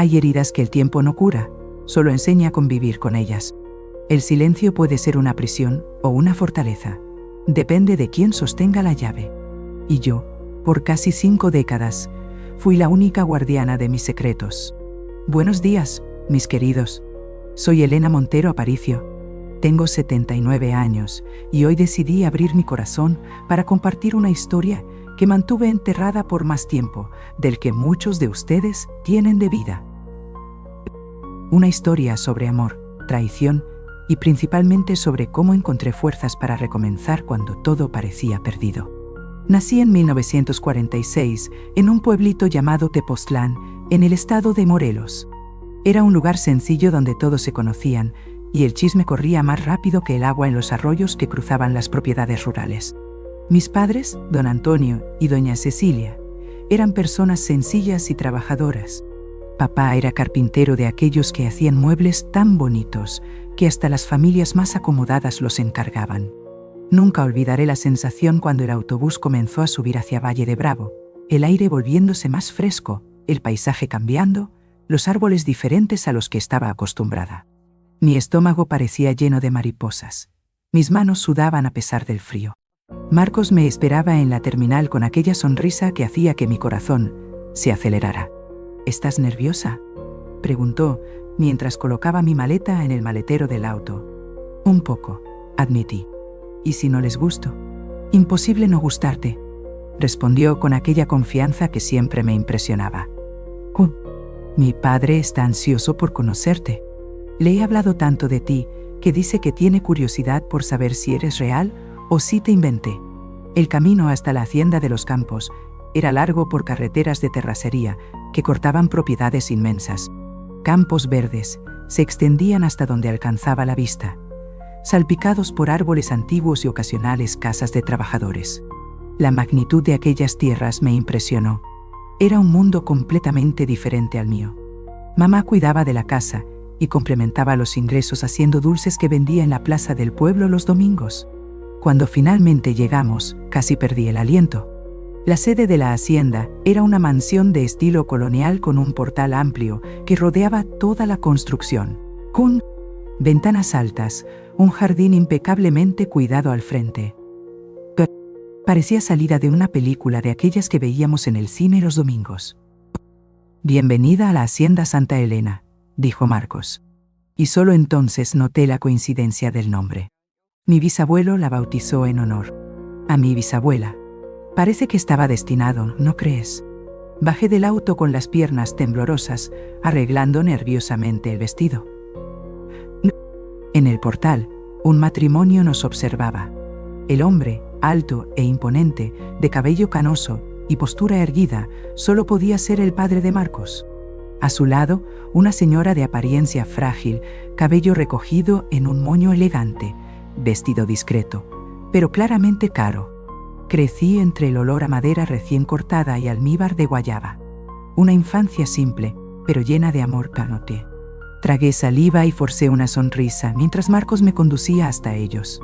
Hay heridas que el tiempo no cura, solo enseña a convivir con ellas. El silencio puede ser una prisión o una fortaleza. Depende de quién sostenga la llave. Y yo, por casi 5 décadas, fui la única guardiana de mis secretos. Buenos días, mis queridos. Soy Elena Montero Aparicio. Tengo 79 años y hoy decidí abrir mi corazón para compartir una historia que mantuve enterrada por más tiempo del que muchos de ustedes tienen de vida. Una historia sobre amor, traición y principalmente sobre cómo encontré fuerzas para recomenzar cuando todo parecía perdido. Nací en 1946 en un pueblito llamado Tepoztlán, en el estado de Morelos. Era un lugar sencillo donde todos se conocían y el chisme corría más rápido que el agua en los arroyos que cruzaban las propiedades rurales. Mis padres, don Antonio y doña Cecilia, eran personas sencillas y trabajadoras. Papá era carpintero de aquellos que hacían muebles tan bonitos que hasta las familias más acomodadas los encargaban. Nunca olvidaré la sensación cuando el autobús comenzó a subir hacia Valle de Bravo, el aire volviéndose más fresco, el paisaje cambiando, los árboles diferentes a los que estaba acostumbrada. Mi estómago parecía lleno de mariposas. Mis manos sudaban a pesar del frío. Marcos me esperaba en la terminal con aquella sonrisa que hacía que mi corazón se acelerara. ¿Estás nerviosa?, preguntó mientras colocaba mi maleta en el maletero del auto. Un poco, admití. ¿Y si no les gusto? Imposible no gustarte, respondió con aquella confianza que siempre me impresionaba. Mi padre está ansioso por conocerte. Le he hablado tanto de ti que dice que tiene curiosidad por saber si eres real o si te inventé. El camino hasta la hacienda de los Campos era largo por carreteras de terracería que cortaban propiedades inmensas. Campos verdes se extendían hasta donde alcanzaba la vista, salpicados por árboles antiguos y ocasionales casas de trabajadores. La magnitud de aquellas tierras me impresionó. Era un mundo completamente diferente al mío. Mamá cuidaba de la casa y complementaba los ingresos haciendo dulces que vendía en la plaza del pueblo los domingos. Cuando finalmente llegamos, casi perdí el aliento. La sede de la hacienda era una mansión de estilo colonial con un portal amplio que rodeaba toda la construcción, con ventanas altas, un jardín impecablemente cuidado al frente. Parecía salida de una película de aquellas que veíamos en el cine los domingos. «Bienvenida a la Hacienda Santa Elena», dijo Marcos. Y solo entonces noté la coincidencia del nombre. Mi bisabuelo la bautizó en honor a mi bisabuela. Parece que estaba destinado, ¿no crees? Bajé del auto con las piernas temblorosas, arreglando nerviosamente el vestido. En el portal, un matrimonio nos observaba. El hombre, alto e imponente, de cabello canoso y postura erguida, solo podía ser el padre de Marcos. A su lado, una señora de apariencia frágil, cabello recogido en un moño elegante, vestido discreto, pero claramente caro. Crecí entre el olor a madera recién cortada y almíbar de guayaba. Una infancia simple, pero llena de amor canote. Tragué saliva y forcé una sonrisa mientras Marcos me conducía hasta ellos.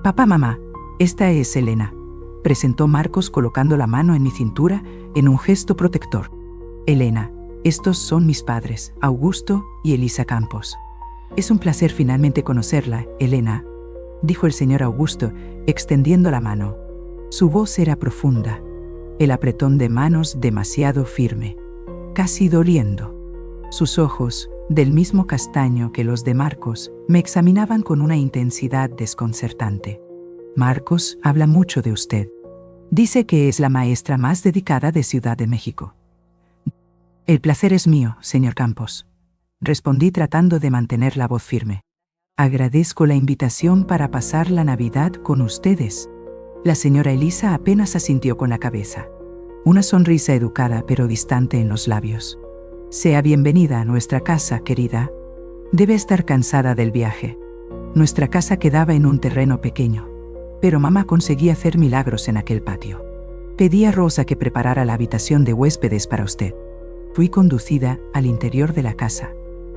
«Papá, mamá, esta es Elena», presentó Marcos colocando la mano en mi cintura en un gesto protector. «Elena, estos son mis padres, Augusto y Elisa Campos». «Es un placer finalmente conocerla, Elena», dijo el señor Augusto, extendiendo la mano. Su voz era profunda, el apretón de manos demasiado firme, casi doliendo. Sus ojos, del mismo castaño que los de Marcos, me examinaban con una intensidad desconcertante. «Marcos habla mucho de usted. Dice que es la maestra más dedicada de Ciudad de México». «El placer es mío, señor Campos», respondí tratando de mantener la voz firme. «Agradezco la invitación para pasar la Navidad con ustedes». La señora Elisa apenas asintió con la cabeza. Una sonrisa educada pero distante en los labios. «Sea bienvenida a nuestra casa, querida. Debe estar cansada del viaje». Nuestra casa quedaba en un terreno pequeño, pero mamá conseguía hacer milagros en aquel patio. «Pedí a Rosa que preparara la habitación de huéspedes para usted». Fui conducida al interior de la casa,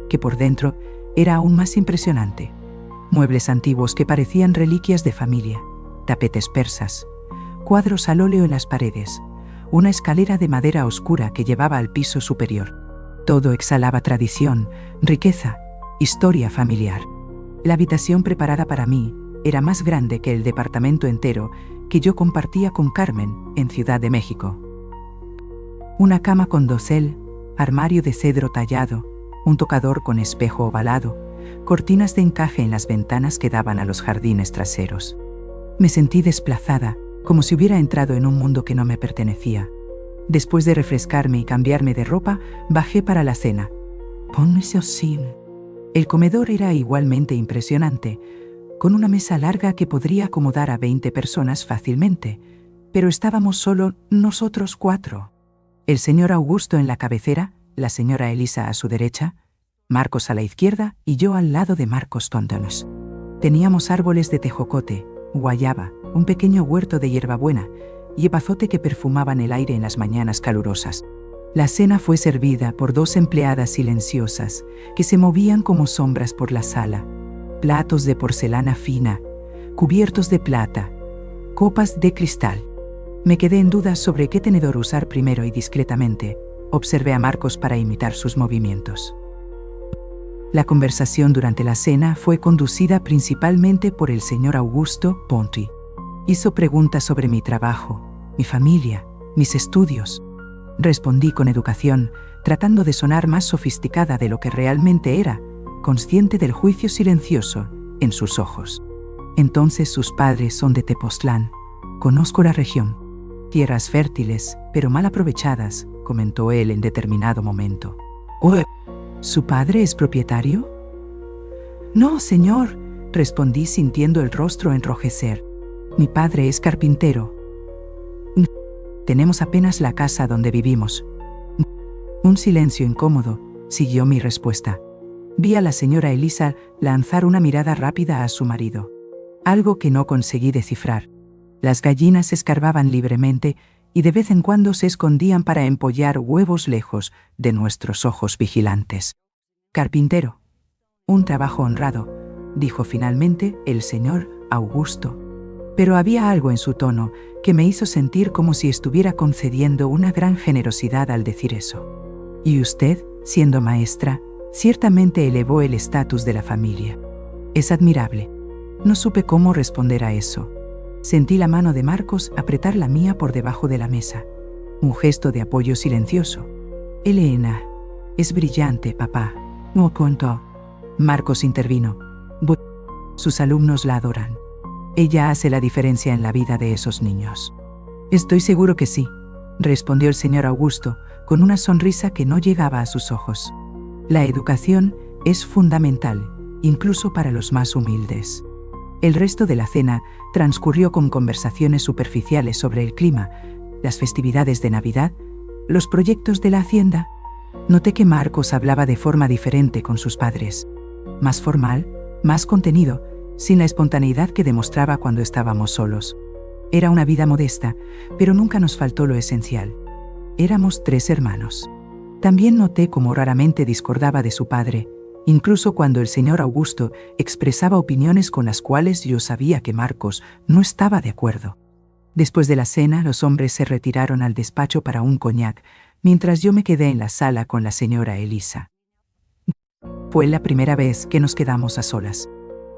que por dentro era aún más impresionante. Muebles antiguos que parecían reliquias de familia, tapetes persas, cuadros al óleo en las paredes, una escalera de madera oscura que llevaba al piso superior. Todo exhalaba tradición, riqueza, historia familiar. La habitación preparada para mí era más grande que el departamento entero que yo compartía con Carmen en Ciudad de México. Una cama con dosel, armario de cedro tallado, un tocador con espejo ovalado, cortinas de encaje en las ventanas que daban a los jardines traseros. Me sentí desplazada, como si hubiera entrado en un mundo que no me pertenecía. Después de refrescarme y cambiarme de ropa, bajé para la cena. El comedor era igualmente impresionante, con una mesa larga que podría acomodar a 20 personas fácilmente, pero estábamos solo nosotros 4. El señor Augusto en la cabecera, la señora Elisa a su derecha, Marcos a la izquierda y yo al lado de Marcos Tontonos. Teníamos árboles de tejocote, guayaba, un pequeño huerto de hierbabuena y epazote que perfumaban el aire en las mañanas calurosas. La cena fue servida por 2 empleadas silenciosas que se movían como sombras por la sala. Platos de porcelana fina, cubiertos de plata, copas de cristal. Me quedé en duda sobre qué tenedor usar primero y discretamente observé a Marcos para imitar sus movimientos. La conversación durante la cena fue conducida principalmente por el señor Augusto Ponti. Hizo preguntas sobre mi trabajo, mi familia, mis estudios. Respondí con educación, tratando de sonar más sofisticada de lo que realmente era, consciente del juicio silencioso en sus ojos. Entonces sus padres son de Tepoztlán. Conozco la región. Tierras fértiles, pero mal aprovechadas, comentó él en determinado momento. ¿Su padre es propietario? No, señor, respondí sintiendo el rostro enrojecer. Mi padre es carpintero. Tenemos apenas la casa donde vivimos. Un silencio incómodo siguió mi respuesta. Vi a la señora Elisa lanzar una mirada rápida a su marido. Algo que no conseguí descifrar. Las gallinas escarbaban libremente y de vez en cuando se escondían para empollar huevos lejos de nuestros ojos vigilantes. Carpintero. Un trabajo honrado, dijo finalmente el señor Augusto. Pero había algo en su tono que me hizo sentir como si estuviera concediendo una gran generosidad al decir eso. Y usted, siendo maestra, ciertamente elevó el estatus de la familia. Es admirable. No supe cómo responder a eso. Sentí la mano de Marcos apretar la mía por debajo de la mesa. Un gesto de apoyo silencioso. Elena, es brillante, papá. No contó. Marcos intervino. Sus alumnos la adoran. Ella hace la diferencia en la vida de esos niños. Estoy seguro que sí, respondió el señor Augusto, con una sonrisa que no llegaba a sus ojos. La educación es fundamental, incluso para los más humildes. El resto de la cena transcurrió con conversaciones superficiales sobre el clima, las festividades de Navidad, los proyectos de la hacienda. Noté que Marcos hablaba de forma diferente con sus padres. Más formal, más contenido, sin la espontaneidad que demostraba cuando estábamos solos. Era una vida modesta, pero nunca nos faltó lo esencial. Éramos 3 hermanos. También noté cómo raramente discordaba de su padre, incluso cuando el señor Augusto expresaba opiniones con las cuales yo sabía que Marcos no estaba de acuerdo. Después de la cena, los hombres se retiraron al despacho para un coñac, mientras yo me quedé en la sala con la señora Elisa. Fue la primera vez que nos quedamos a solas,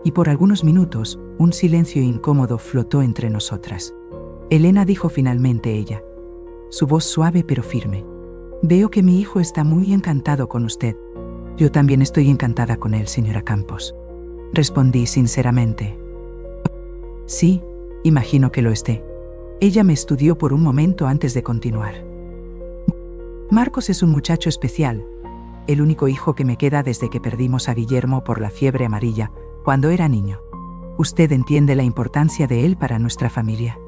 y por algunos minutos un silencio incómodo flotó entre nosotras. Elena, dijo finalmente ella, su voz suave pero firme. Veo que mi hijo está muy encantado con usted. Yo también estoy encantada con él, señora Campos. Respondí sinceramente. Sí, imagino que lo esté. Ella me estudió por un momento antes de continuar. Marcos es un muchacho especial, el único hijo que me queda desde que perdimos a Guillermo por la fiebre amarilla, cuando era niño. Usted entiende la importancia de él para nuestra familia,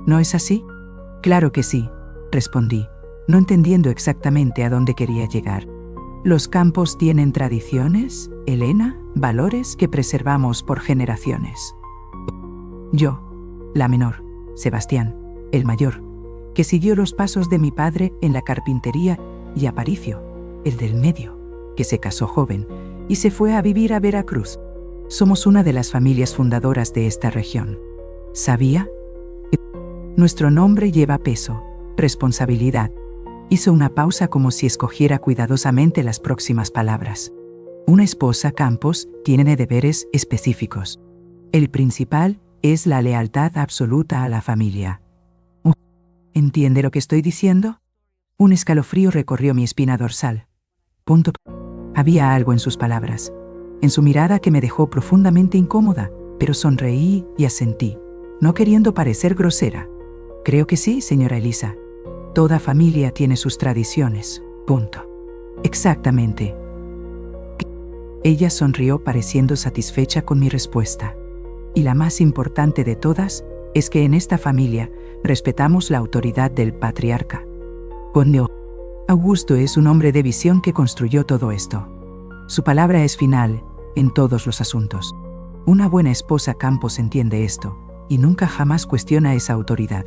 ¿no es así? Claro que sí, respondí, no entendiendo exactamente a dónde quería llegar. Los Campos tienen tradiciones, Elena, valores que preservamos por generaciones. Yo, la menor, Sebastián, el mayor, que siguió los pasos de mi padre en la carpintería, y Aparicio, el del medio, que se casó joven y se fue a vivir a Veracruz. Somos una de las familias fundadoras de esta región. ¿Sabía? Nuestro nombre lleva peso, responsabilidad. Hizo una pausa como si escogiera cuidadosamente las próximas palabras. Una esposa, Campos, tiene deberes específicos. El principal es la lealtad absoluta a la familia. ¿Entiende lo que estoy diciendo? Un escalofrío recorrió mi espina dorsal. Había algo en sus palabras, en su mirada que me dejó profundamente incómoda, pero sonreí y asentí, no queriendo parecer grosera. Creo que sí, señora Elisa. Toda familia tiene sus tradiciones. Exactamente. Ella sonrió pareciendo satisfecha con mi respuesta. Y la más importante de todas es que en esta familia respetamos la autoridad del patriarca. Augusto es un hombre de visión que construyó todo esto. Su palabra es final en todos los asuntos. Una buena esposa Campos entiende esto y nunca jamás cuestiona esa autoridad.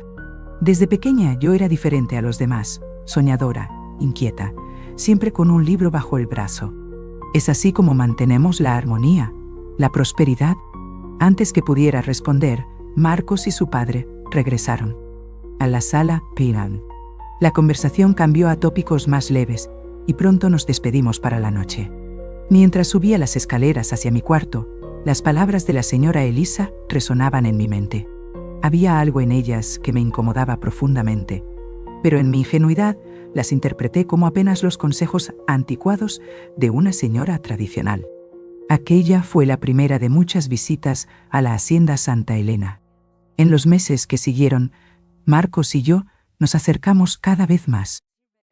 Desde pequeña yo era diferente a los demás, soñadora, inquieta, siempre con un libro bajo el brazo. Es así como mantenemos la armonía, la prosperidad. Antes que pudiera responder, Marcos y su padre regresaron a la sala Pinan. La conversación cambió a tópicos más leves y pronto nos despedimos para la noche. Mientras subía las escaleras hacia mi cuarto, las palabras de la señora Elisa resonaban en mi mente. Había algo en ellas que me incomodaba profundamente, pero en mi ingenuidad las interpreté como apenas los consejos anticuados de una señora tradicional. Aquella fue la primera de muchas visitas a la hacienda Santa Elena. En los meses que siguieron, Marcos y yo nos acercamos cada vez más.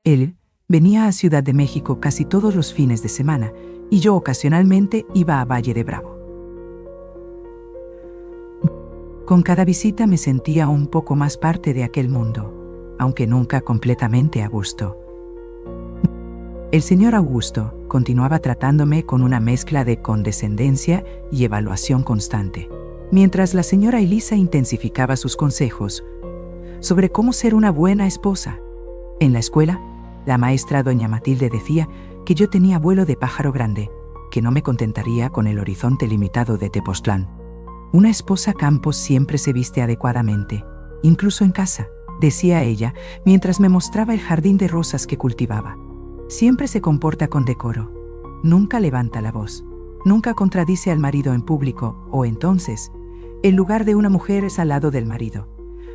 Él venía a Ciudad de México casi todos los fines de semana y yo ocasionalmente iba a Valle de Bravo. Con cada visita me sentía un poco más parte de aquel mundo, aunque nunca completamente a gusto. El señor Augusto continuaba tratándome con una mezcla de condescendencia y evaluación constante, mientras la señora Elisa intensificaba sus consejos sobre cómo ser una buena esposa. En la escuela, la maestra doña Matilde decía que yo tenía vuelo de pájaro grande, que no me contentaría con el horizonte limitado de Tepoztlán. Una esposa Campos siempre se viste adecuadamente, incluso en casa, decía ella, mientras me mostraba el jardín de rosas que cultivaba. Siempre se comporta con decoro, nunca levanta la voz, nunca contradice al marido en público, o entonces, el lugar de una mujer es al lado del marido,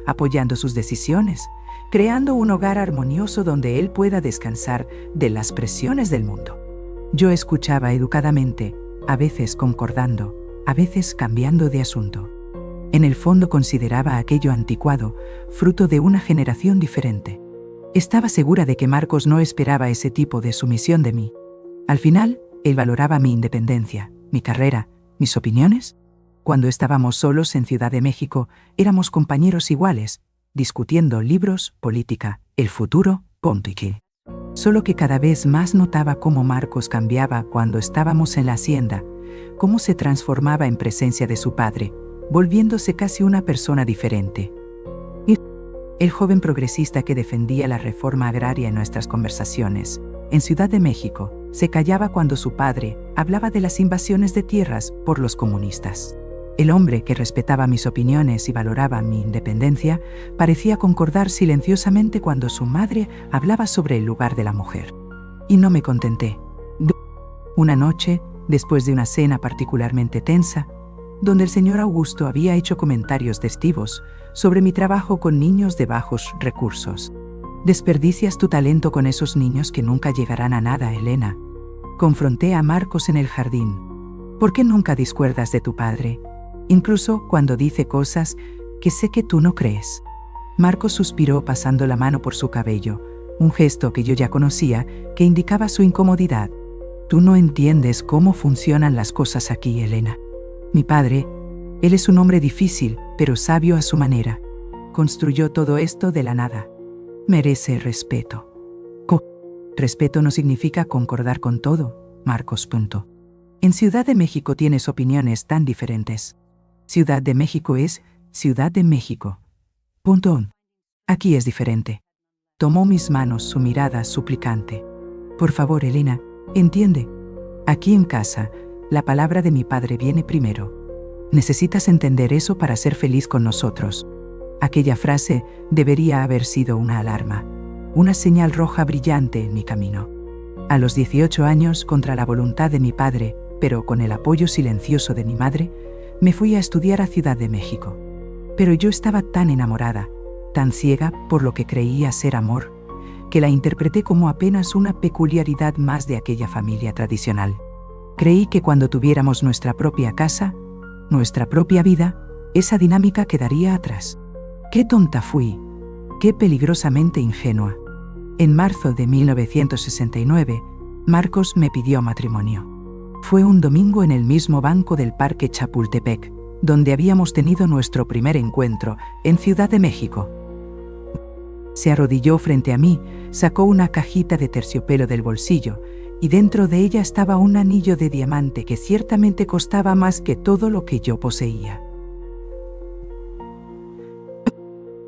apoyando sus decisiones, creando un hogar armonioso donde él pueda descansar de las presiones del mundo. Yo escuchaba educadamente, a veces concordando, a veces cambiando de asunto. En el fondo consideraba aquello anticuado, fruto de una generación diferente. Estaba segura de que Marcos no esperaba ese tipo de sumisión de mí. Al final, él valoraba mi independencia, mi carrera, mis opiniones. Cuando estábamos solos en Ciudad de México, éramos compañeros iguales, discutiendo libros, política, el futuro, punto y qué. Solo que cada vez más notaba cómo Marcos cambiaba cuando estábamos en la hacienda, cómo se transformaba en presencia de su padre, volviéndose casi una persona diferente. El joven progresista que defendía la reforma agraria en nuestras conversaciones, en Ciudad de México, se callaba cuando su padre hablaba de las invasiones de tierras por los comunistas. El hombre que respetaba mis opiniones y valoraba mi independencia parecía concordar silenciosamente cuando su madre hablaba sobre el lugar de la mujer. Y no me contenté. Una noche, después de una cena particularmente tensa, donde el señor Augusto había hecho comentarios festivos sobre mi trabajo con niños de bajos recursos. «Desperdicias tu talento con esos niños que nunca llegarán a nada, Elena». Confronté a Marcos en el jardín. «¿Por qué nunca discuerdas de tu padre? Incluso cuando dice cosas que sé que tú no crees». Marcos suspiró pasando la mano por su cabello, un gesto que yo ya conocía, que indicaba su incomodidad. «Tú no entiendes cómo funcionan las cosas aquí, Elena. Mi padre, él es un hombre difícil, pero sabio a su manera. Construyó todo esto de la nada. Merece respeto». Respeto no significa concordar con todo, Marcos. En Ciudad de México tienes opiniones tan diferentes. Ciudad de México es Ciudad de México. Aquí es diferente. Tomó mis manos su mirada suplicante. «Por favor, Elena, entiende. Aquí en casa, la palabra de mi padre viene primero. Necesitas entender eso para ser feliz con nosotros». Aquella frase debería haber sido una alarma. una señal roja brillante en mi camino. A los 18 años, contra la voluntad de mi padre, pero con el apoyo silencioso de mi madre, me fui a estudiar a Ciudad de México. Pero yo estaba tan enamorada, tan ciega por lo que creía ser amor, que la interpreté como apenas una peculiaridad más de aquella familia tradicional. Creí que cuando tuviéramos nuestra propia casa, nuestra propia vida, esa dinámica quedaría atrás. ¡Qué tonta fui! ¡Qué peligrosamente ingenua! En marzo de 1969, Marcos me pidió matrimonio. Fue un domingo en el mismo banco del Parque Chapultepec, donde habíamos tenido nuestro primer encuentro, en Ciudad de México. Se arrodilló frente a mí, sacó una cajita de terciopelo del bolsillo, y dentro de ella estaba un anillo de diamante que ciertamente costaba más que todo lo que yo poseía.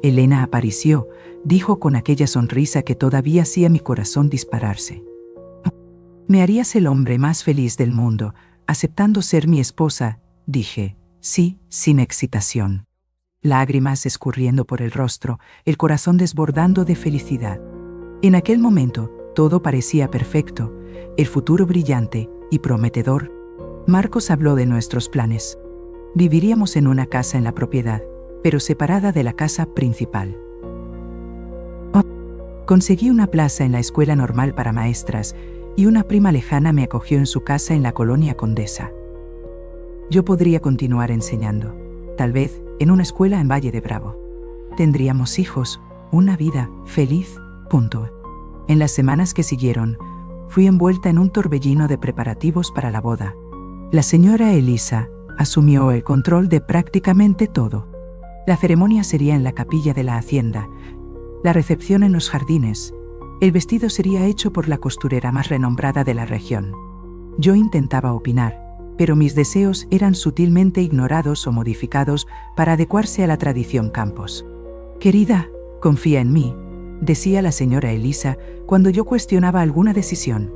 Elena apareció, dijo con aquella sonrisa que todavía hacía mi corazón dispararse. Me harías el hombre más feliz del mundo, aceptando ser mi esposa, dije, sí, sin excitación. Lágrimas escurriendo por el rostro, el corazón desbordando de felicidad. En aquel momento, todo parecía perfecto, el futuro brillante y prometedor. Marcos habló de nuestros planes. Viviríamos en una casa en la propiedad, pero separada de la casa principal. Conseguí una plaza en la escuela normal para maestras y una prima lejana me acogió en su casa en la colonia Condesa. Yo podría continuar enseñando, tal vez en una escuela en Valle de Bravo. Tendríamos hijos, una vida feliz, punto. En las semanas que siguieron, fui envuelta en un torbellino de preparativos para la boda. La señora Elisa asumió el control de prácticamente todo. La ceremonia sería en la capilla de la hacienda, la recepción en los jardines. El vestido sería hecho por la costurera más renombrada de la región. Yo intentaba opinar, pero mis deseos eran sutilmente ignorados o modificados para adecuarse a la tradición Campos. Querida, confía en mí, decía la señora Elisa cuando yo cuestionaba alguna decisión.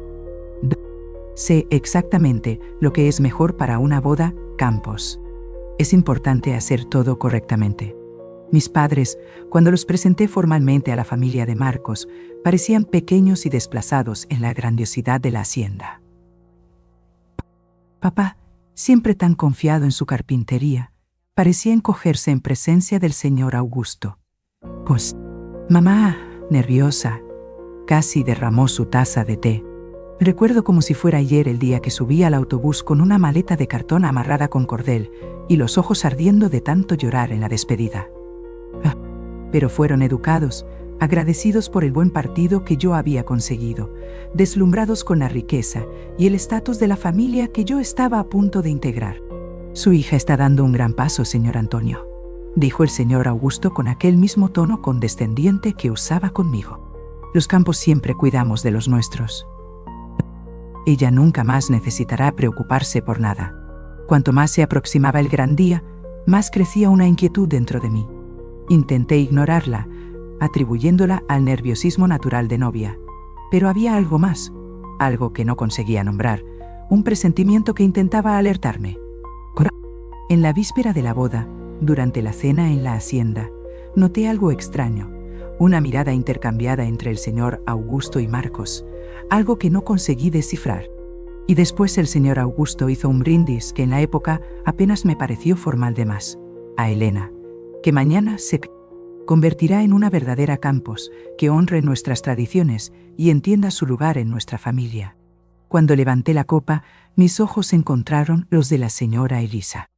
Sé exactamente lo que es mejor para una boda, Campos. Es importante hacer todo correctamente. Mis padres, cuando los presenté formalmente a la familia de Marcos, parecían pequeños y desplazados en la grandiosidad de la hacienda. Papá, siempre tan confiado en su carpintería, parecía encogerse en presencia del señor Augusto. Pues, mamá, nerviosa, casi derramó su taza de té. Recuerdo como si fuera ayer el día que subí al autobús con una maleta de cartón amarrada con cordel y los ojos ardiendo de tanto llorar en la despedida. Pero fueron educados, agradecidos por el buen partido que yo había conseguido, deslumbrados con la riqueza y el estatus de la familia que yo estaba a punto de integrar. Su hija está dando un gran paso, señor Antonio, dijo el señor Augusto con aquel mismo tono condescendiente que usaba conmigo. Los Campos siempre cuidamos de los nuestros. Ella nunca más necesitará preocuparse por nada. Cuanto más se aproximaba el gran día, más crecía una inquietud dentro de mí. Intenté ignorarla, atribuyéndola al nerviosismo natural de novia. Pero había algo más, algo que no conseguía nombrar, un presentimiento que intentaba alertarme. En la víspera de la boda, durante la cena en la hacienda, noté algo extraño, una mirada intercambiada entre el señor Augusto y Marcos, algo que no conseguí descifrar. Y después el señor Augusto hizo un brindis que en la época apenas me pareció formal de más, a Elena, que mañana se convertirá en una verdadera Campos, que honre nuestras tradiciones y entienda su lugar en nuestra familia. Cuando levanté la copa, mis ojos encontraron los de la señora Elisa.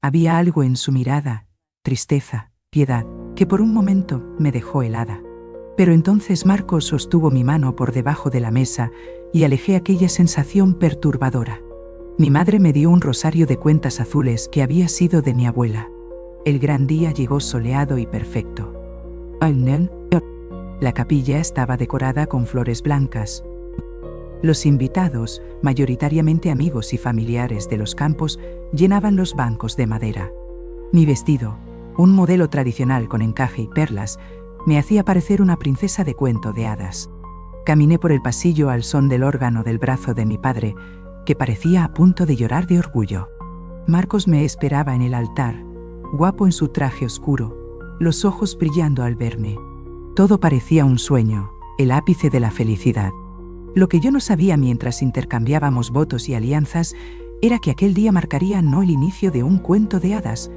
Había algo en su mirada, tristeza, piedad, que por un momento me dejó helada. Pero entonces Marcos sostuvo mi mano por debajo de la mesa y alejé aquella sensación perturbadora. Mi madre me dio un rosario de cuentas azules que había sido de mi abuela. El gran día llegó soleado y perfecto. La capilla estaba decorada con flores blancas. Los invitados, mayoritariamente amigos y familiares de los Campos, llenaban los bancos de madera. Mi vestido, un modelo tradicional con encaje y perlas, me hacía parecer una princesa de cuento de hadas. Caminé por el pasillo al son del órgano del brazo de mi padre, que parecía a punto de llorar de orgullo. Marcos me esperaba en el altar, guapo en su traje oscuro, los ojos brillando al verme. Todo parecía un sueño, el ápice de la felicidad. Lo que yo no sabía mientras intercambiábamos votos y alianzas era que aquel día marcaría no el inicio de un cuento de hadas,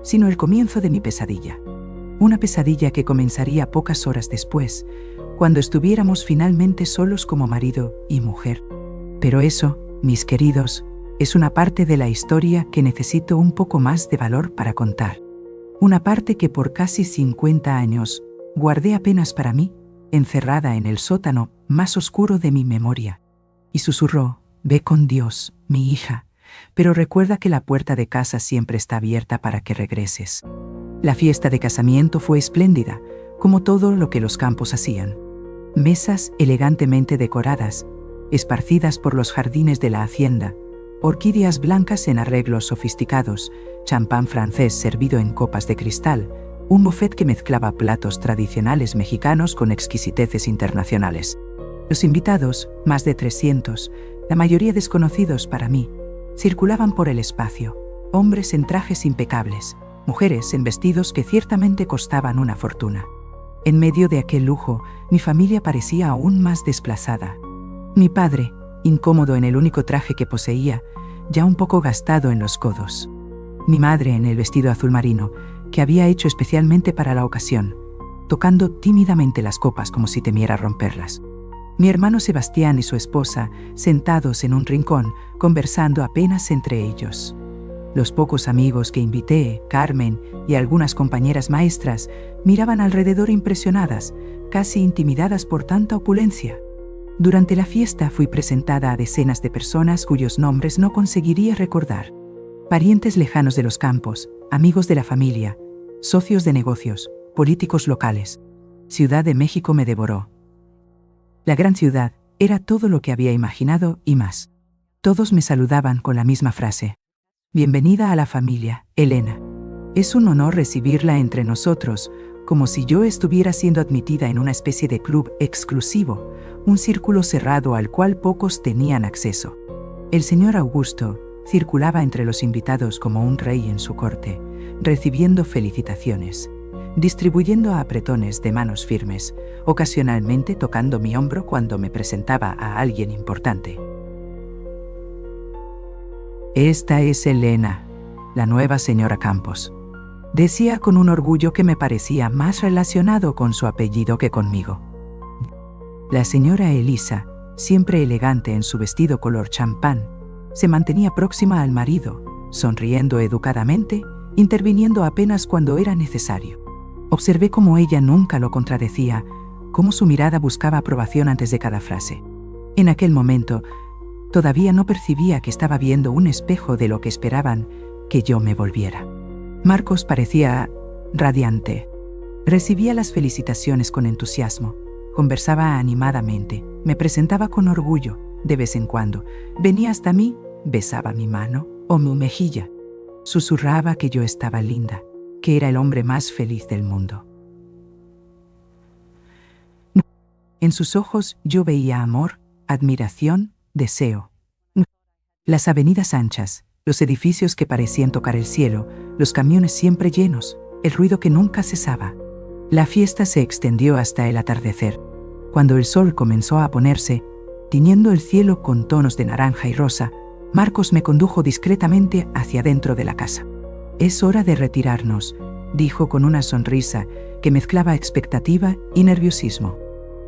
sino el comienzo de mi pesadilla. Una pesadilla que comenzaría pocas horas después, cuando estuviéramos finalmente solos como marido y mujer. Pero eso, mis queridos, es una parte de la historia que necesito un poco más de valor para contar. Una parte que por casi 50 años guardé apenas para mí, encerrada en el sótano más oscuro de mi memoria. Y susurró: «Ve con Dios, mi hija, pero recuerda que la puerta de casa siempre está abierta para que regreses». La fiesta de casamiento fue espléndida, como todo lo que los Campos hacían. Mesas elegantemente decoradas, esparcidas por los jardines de la hacienda, orquídeas blancas en arreglos sofisticados, champán francés servido en copas de cristal, un buffet que mezclaba platos tradicionales mexicanos con exquisiteces internacionales. Los invitados, más de 300, la mayoría desconocidos para mí, circulaban por el espacio, hombres en trajes impecables, mujeres en vestidos que ciertamente costaban una fortuna. En medio de aquel lujo, mi familia parecía aún más desplazada. Mi padre, incómodo en el único traje que poseía, ya un poco gastado en los codos. Mi madre en el vestido azul marino, que había hecho especialmente para la ocasión, tocando tímidamente las copas como si temiera romperlas. Mi hermano Sebastián y su esposa, sentados en un rincón, conversando apenas entre ellos. Los pocos amigos que invité, Carmen y algunas compañeras maestras, miraban alrededor impresionadas, casi intimidadas por tanta opulencia. Durante la fiesta fui presentada a decenas de personas cuyos nombres no conseguiría recordar. Parientes lejanos de los Campos, amigos de la familia, socios de negocios, políticos locales. Ciudad de México me devoró. La gran ciudad era todo lo que había imaginado y más. Todos me saludaban con la misma frase: «Bienvenida a la familia, Elena. Es un honor recibirla entre nosotros», como si yo estuviera siendo admitida en una especie de club exclusivo, un círculo cerrado al cual pocos tenían acceso. El señor Augusto circulaba entre los invitados como un rey en su corte, recibiendo felicitaciones, distribuyendo apretones de manos firmes, ocasionalmente tocando mi hombro cuando me presentaba a alguien importante. «Esta es Elena, la nueva señora Campos», decía con un orgullo que me parecía más relacionado con su apellido que conmigo. La señora Elisa, siempre elegante en su vestido color champán, se mantenía próxima al marido, sonriendo educadamente, interviniendo apenas cuando era necesario. Observé cómo ella nunca lo contradecía, cómo su mirada buscaba aprobación antes de cada frase. En aquel momento, todavía no percibía que estaba viendo un espejo de lo que esperaban que yo me volviera. Marcos parecía radiante. Recibía las felicitaciones con entusiasmo, conversaba animadamente, me presentaba con orgullo, de vez en cuando, venía hasta mí, besaba mi mano o mi mejilla. Susurraba que yo estaba linda, que era el hombre más feliz del mundo. En sus ojos yo veía amor, admiración, deseo. Las avenidas anchas, los edificios que parecían tocar el cielo, los camiones siempre llenos, el ruido que nunca cesaba. La fiesta se extendió hasta el atardecer. Cuando el sol comenzó a ponerse, tiñendo el cielo con tonos de naranja y rosa, Marcos me condujo discretamente hacia dentro de la casa. «Es hora de retirarnos», dijo con una sonrisa que mezclaba expectativa y nerviosismo.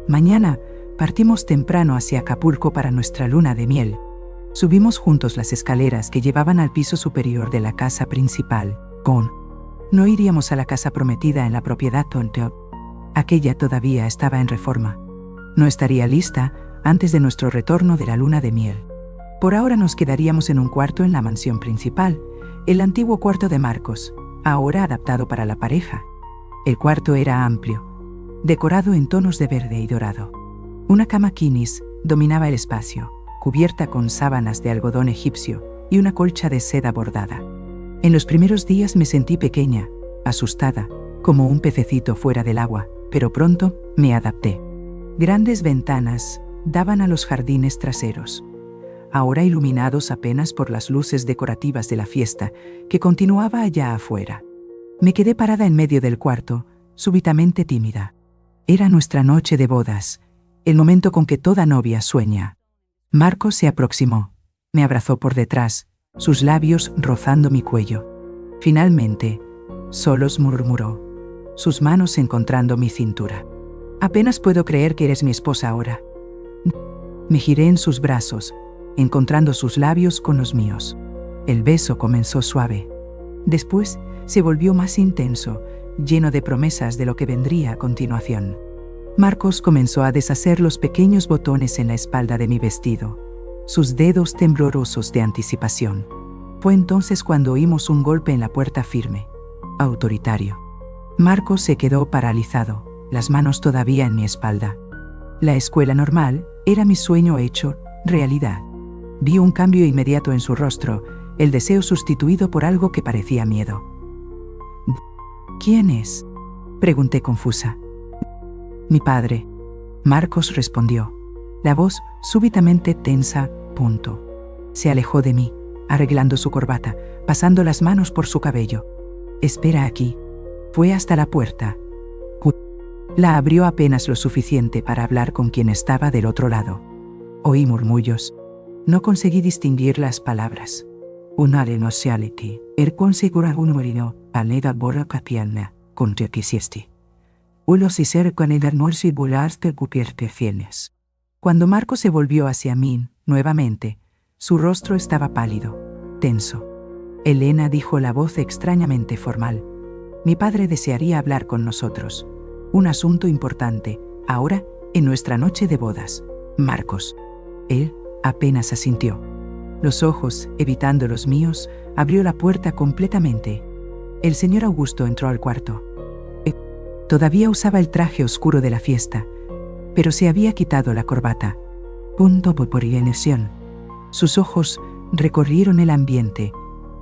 «Mañana partimos temprano hacia Acapulco para nuestra luna de miel». Subimos juntos las escaleras que llevaban al piso superior de la casa principal. No iríamos a la casa prometida en la propiedad Tonteop. Aquella todavía estaba en reforma. No estaría lista antes de nuestro retorno de la luna de miel. Por ahora nos quedaríamos en un cuarto en la mansión principal, el antiguo cuarto de Marcos, ahora adaptado para la pareja. El cuarto era amplio, decorado en tonos de verde y dorado. Una cama quinis dominaba el espacio, cubierta con sábanas de algodón egipcio y una colcha de seda bordada. En los primeros días me sentí pequeña, asustada, como un pececito fuera del agua, pero pronto me adapté. Grandes ventanas daban a los jardines traseros, ahora iluminados apenas por las luces decorativas de la fiesta que continuaba allá afuera. Me quedé parada en medio del cuarto, súbitamente tímida. Era nuestra noche de bodas, el momento con que toda novia sueña. Marcos se aproximó, me abrazó por detrás, sus labios rozando mi cuello. Finalmente, solos murmuró, sus manos encontrando mi cintura. Apenas puedo creer que eres mi esposa ahora. Me giré en sus brazos, encontrando sus labios con los míos. El beso comenzó suave. Después se volvió más intenso, lleno de promesas de lo que vendría a continuación. Marcos comenzó a deshacer los pequeños botones en la espalda de mi vestido, sus dedos temblorosos de anticipación. Fue entonces cuando oímos un golpe en la puerta firme, autoritario. Marcos se quedó paralizado, las manos todavía en mi espalda. La escuela normal era mi sueño hecho realidad. Vi un cambio inmediato en su rostro, el deseo sustituido por algo que parecía miedo. ¿Quién es?, pregunté confusa. Mi padre. Marcos respondió, la voz súbitamente tensa. Se alejó de mí, arreglando su corbata, pasando las manos por su cabello. Espera aquí. Fue hasta la puerta. La abrió apenas lo suficiente para hablar con quien estaba del otro lado. Oí murmullos. No conseguí distinguir las palabras. Una renociality, consegura un morino, aleda bora capiana, contra quisiesti. Ulo si cerca en el almuerzo y volaste cupierte fienes. Cuando Marco se volvió hacia mí, nuevamente, su rostro estaba pálido, tenso. Elena, dijo la voz extrañamente formal. Mi padre desearía hablar con nosotros. Un asunto importante, ahora, en nuestra noche de bodas. Marcos. Él apenas asintió. Los ojos, evitando los míos, abrió la puerta completamente. El señor Augusto entró al cuarto. Todavía usaba el traje oscuro de la fiesta, pero se había quitado la corbata. Por inanición. Sus ojos recorrieron el ambiente,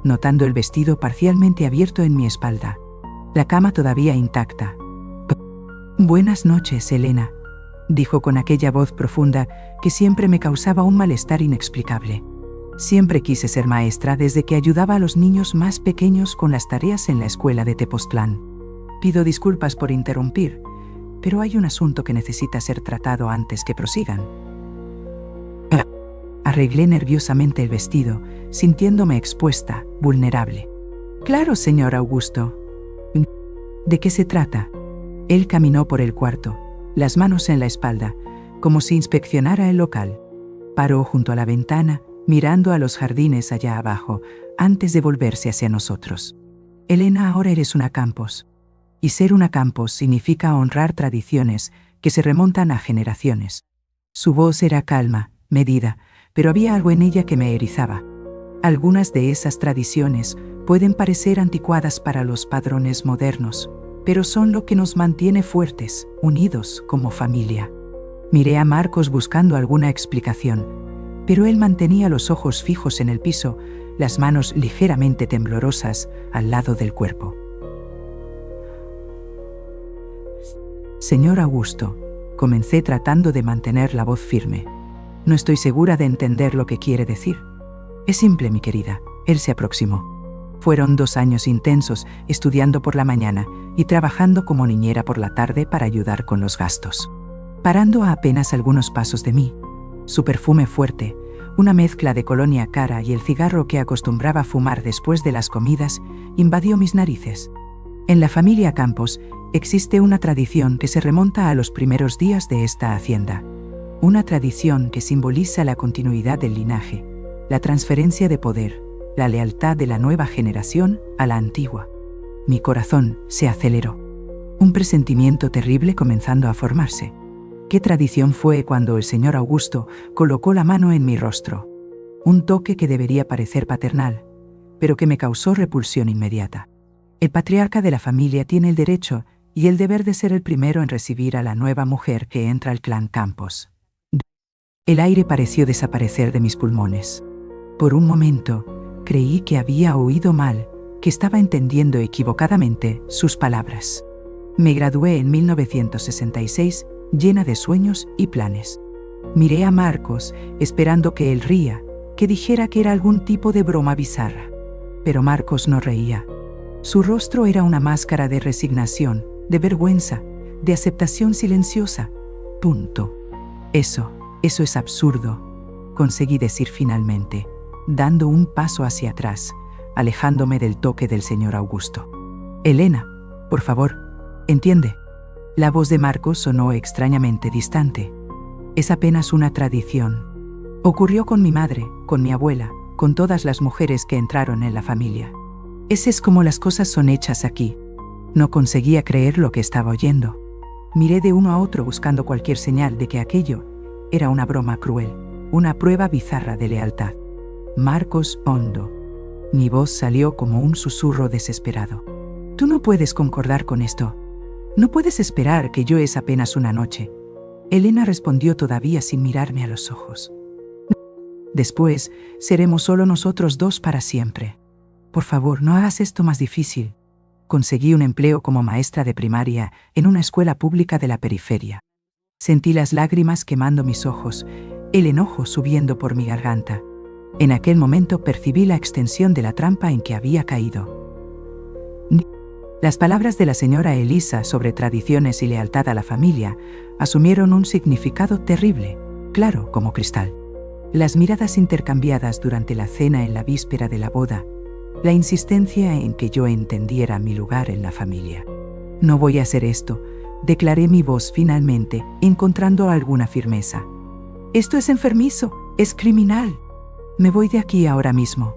notando el vestido parcialmente abierto en mi espalda. La cama todavía intacta. Buenas noches, Elena, dijo con aquella voz profunda que siempre me causaba un malestar inexplicable. Siempre quise ser maestra desde que ayudaba a los niños más pequeños con las tareas en la escuela de Tepoztlán. Pido disculpas por interrumpir, pero hay un asunto que necesita ser tratado antes que prosigan. Arreglé nerviosamente el vestido, sintiéndome expuesta, vulnerable. Claro, señor Augusto. ¿De qué se trata? Él caminó por el cuarto, las manos en la espalda, como si inspeccionara el local. Paró junto a la ventana, mirando a los jardines allá abajo, antes de volverse hacia nosotros. Elena, ahora eres una Campos. Y ser una Campos significa honrar tradiciones que se remontan a generaciones. Su voz era calma, medida, pero había algo en ella que me erizaba. Algunas de esas tradiciones pueden parecer anticuadas para los padrones modernos, pero son lo que nos mantiene fuertes, unidos como familia. Miré a Marcos buscando alguna explicación, pero él mantenía los ojos fijos en el piso, las manos ligeramente temblorosas al lado del cuerpo. Señor Augusto, comencé tratando de mantener la voz firme. No estoy segura de entender lo que quiere decir. Es simple, mi querida. Él se aproximó. Fueron 2 años intensos, estudiando por la mañana y trabajando como niñera por la tarde para ayudar con los gastos. Parando a apenas algunos pasos de mí. Su perfume fuerte, una mezcla de colonia cara y el cigarro que acostumbraba fumar después de las comidas, invadió mis narices. En la familia Campos existe una tradición que se remonta a los primeros días de esta hacienda. Una tradición que simboliza la continuidad del linaje, la transferencia de poder, la lealtad de la nueva generación a la antigua. Mi corazón se aceleró. Un presentimiento terrible comenzando a formarse. ¿Qué tradición fue cuando el señor Augusto colocó la mano en mi rostro? Un toque que debería parecer paternal, pero que me causó repulsión inmediata. El patriarca de la familia tiene el derecho y el deber de ser el primero en recibir a la nueva mujer que entra al clan Campos. El aire pareció desaparecer de mis pulmones. Por un momento, creí que había oído mal, que estaba entendiendo equivocadamente sus palabras. Me gradué en 1966, llena de sueños y planes. Miré a Marcos, esperando que él ría, que dijera que era algún tipo de broma bizarra. Pero Marcos no reía. Su rostro era una máscara de resignación, de vergüenza, de aceptación silenciosa. Eso es absurdo, conseguí decir finalmente, dando un paso hacia atrás, alejándome del toque del señor Augusto. Elena, por favor, entiende. La voz de Marcos sonó extrañamente distante. Es apenas una tradición. Ocurrió con mi madre, con mi abuela, con todas las mujeres que entraron en la familia. Ese es como las cosas son hechas aquí. No conseguía creer lo que estaba oyendo. Miré de uno a otro buscando cualquier señal de que aquello era una broma cruel, una prueba bizarra de lealtad. Marcos hondo. Mi voz salió como un susurro desesperado. Tú no puedes concordar con esto. No puedes esperar que yo es apenas una noche. Elena respondió todavía sin mirarme a los ojos. Después, seremos solo nosotros dos para siempre. Por favor, no hagas esto más difícil. Conseguí un empleo como maestra de primaria en una escuela pública de la periferia. Sentí las lágrimas quemando mis ojos, el enojo subiendo por mi garganta. En aquel momento percibí la extensión de la trampa en que había caído. Las palabras de la señora Elisa sobre tradiciones y lealtad a la familia asumieron un significado terrible, claro como cristal. Las miradas intercambiadas durante la cena en la víspera de la boda, la insistencia en que yo entendiera mi lugar en la familia. No voy a hacer esto, declaré mi voz finalmente, encontrando alguna firmeza. Esto es enfermizo, es criminal. Me voy de aquí ahora mismo.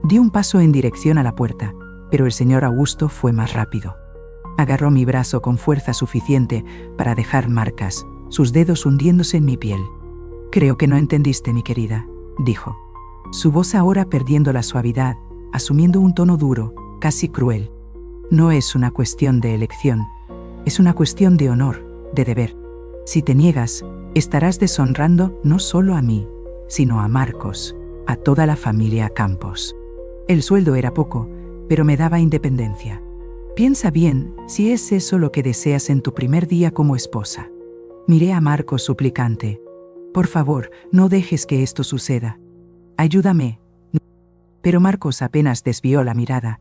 Di un paso en dirección a la puerta, pero el señor Augusto fue más rápido. Agarró mi brazo con fuerza suficiente para dejar marcas, sus dedos hundiéndose en mi piel. Creo que no entendiste, mi querida, dijo. Su voz ahora perdiendo la suavidad, asumiendo un tono duro, casi cruel. No es una cuestión de elección, es una cuestión de honor, de deber. Si te niegas, estarás deshonrando no solo a mí, sino a Marcos, a toda la familia Campos. El sueldo era poco, pero me daba independencia. Piensa bien si es eso lo que deseas en tu primer día como esposa. Miré a Marcos suplicante. Por favor, no dejes que esto suceda. Ayúdame. Pero Marcos apenas desvió la mirada,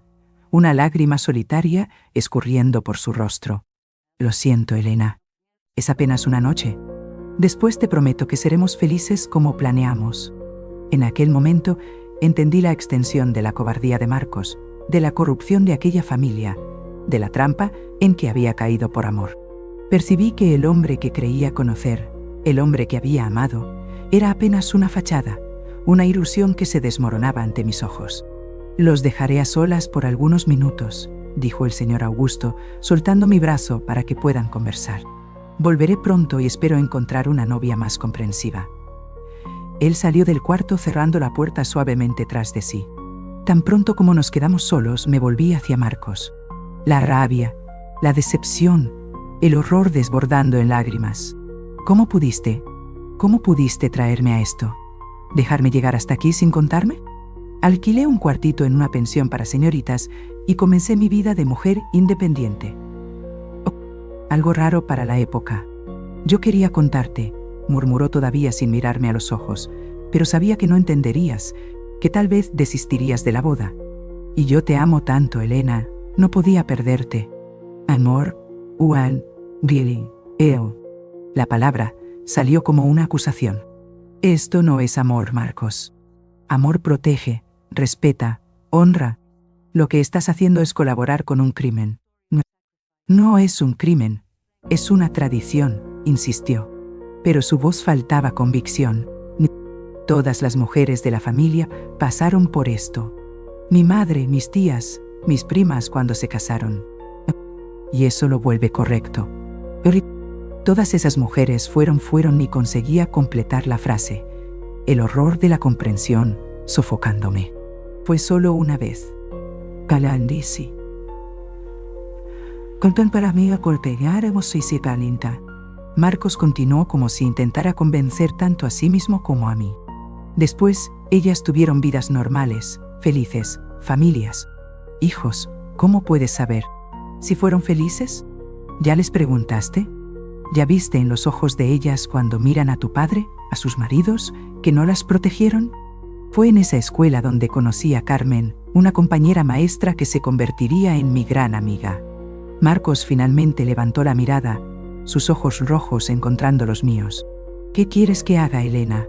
una lágrima solitaria escurriendo por su rostro. Lo siento, Elena. Es apenas una noche. Después te prometo que seremos felices como planeamos. En aquel momento entendí la extensión de la cobardía de Marcos, de la corrupción de aquella familia, de la trampa en que había caído por amor. Percibí que el hombre que creía conocer, el hombre que había amado, era apenas una fachada, una ilusión que se desmoronaba ante mis ojos. Los dejaré a solas por algunos minutos, dijo el señor Augusto, soltando mi brazo para que puedan conversar. Volveré pronto y espero encontrar una novia más comprensiva. Él salió del cuarto cerrando la puerta suavemente tras de sí. Tan pronto como nos quedamos solos, me volví hacia Marcos. La rabia, la decepción, el horror desbordando en lágrimas. ¿Cómo pudiste traerme a esto? ¿Dejarme llegar hasta aquí sin contarme? Alquilé un cuartito en una pensión para señoritas y comencé mi vida de mujer independiente. Algo raro para la época. Yo quería contarte, murmuró todavía sin mirarme a los ojos, pero sabía que no entenderías, que tal vez desistirías de la boda. Y yo te amo tanto, Elena, no podía perderte. Amor, Juan, Billy, Eo. La palabra salió como una acusación. Esto no es amor, Marcos. Amor protege, respeta, honra. Lo que estás haciendo es colaborar con un crimen. No es un crimen, es una tradición, insistió. Pero su voz faltaba convicción. Todas las mujeres de la familia pasaron por esto. Mi madre, mis tías, mis primas cuando se casaron. Y eso lo vuelve correcto. Todas esas mujeres fueron y conseguía completar la frase. El horror de la comprensión, sofocándome. Fue solo una vez. Calandisi. Contan para mí a golpearemos y se calienta. Marcos continuó como si intentara convencer tanto a sí mismo como a mí. Después, ellas tuvieron vidas normales, felices, familias, hijos. ¿Cómo puedes saber? ¿Si fueron felices? ¿Ya les preguntaste? ¿Ya viste en los ojos de ellas cuando miran a tu padre, a sus maridos, que no las protegieron? Fue en esa escuela donde conocí a Carmen, una compañera maestra que se convertiría en mi gran amiga. Marcos finalmente levantó la mirada, sus ojos rojos encontrando los míos. ¿Qué quieres que haga, Elena?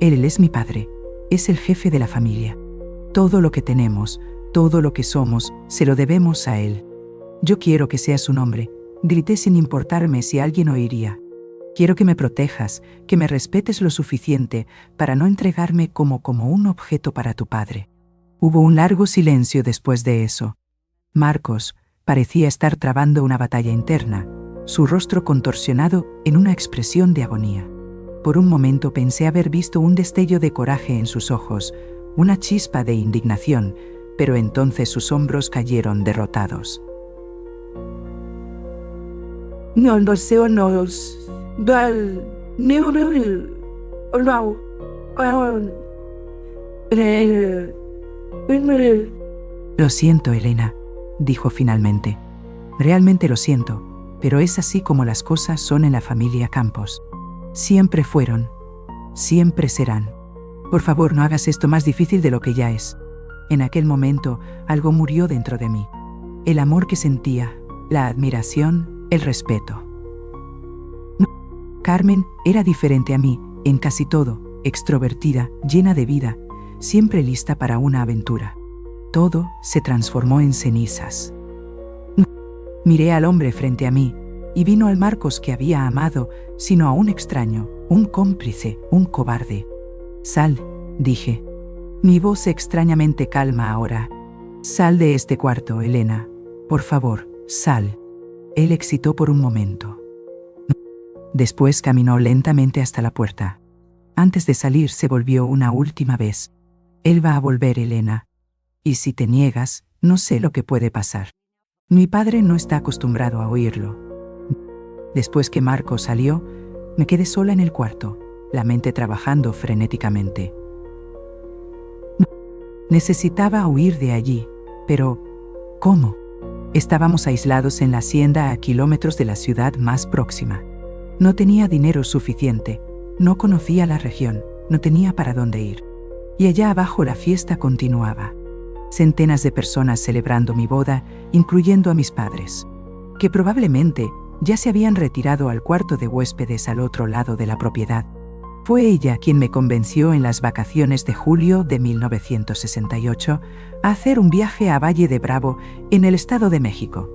Él es mi padre, es el jefe de la familia. Todo lo que tenemos, todo lo que somos, se lo debemos a él. Yo quiero que seas un hombre, grité sin importarme si alguien oiría. Quiero que me protejas, que me respetes lo suficiente para no entregarme como un objeto para tu padre. Hubo un largo silencio después de eso. Marcos parecía estar trabando una batalla interna, su rostro contorsionado en una expresión de agonía. Por un momento pensé haber visto un destello de coraje en sus ojos, una chispa de indignación, pero entonces sus hombros cayeron derrotados. No. Lo siento, Elena, dijo finalmente. Realmente lo siento, pero es así como las cosas son en la familia Campos. Siempre fueron, siempre serán. Por favor, no hagas esto más difícil de lo que ya es. En aquel momento, algo murió dentro de mí. El amor que sentía, la admiración, el respeto. Carmen era diferente a mí, en casi todo, extrovertida, llena de vida, siempre lista para una aventura. Todo se transformó en cenizas. Miré al hombre frente a mí, y vino al Marcos que había amado, sino a un extraño, un cómplice, un cobarde. Sal, dije. Mi voz extrañamente calma ahora. Sal de este cuarto, Elena. Por favor, sal. Él excitó por un momento. Después caminó lentamente hasta la puerta. Antes de salir se volvió una última vez. Él va a volver, Elena. Y si te niegas, no sé lo que puede pasar. Mi padre no está acostumbrado a oírlo. Después que Marcos salió, me quedé sola en el cuarto, la mente trabajando frenéticamente. Necesitaba huir de allí, pero ¿cómo? Estábamos aislados en la hacienda a kilómetros de la ciudad más próxima. No tenía dinero suficiente, no conocía la región, no tenía para dónde ir. Y allá abajo la fiesta continuaba. Centenas de personas celebrando mi boda, incluyendo a mis padres, que probablemente ya se habían retirado al cuarto de huéspedes al otro lado de la propiedad. Fue ella quien me convenció en las vacaciones de julio de 1968 a hacer un viaje a Valle de Bravo, en el Estado de México.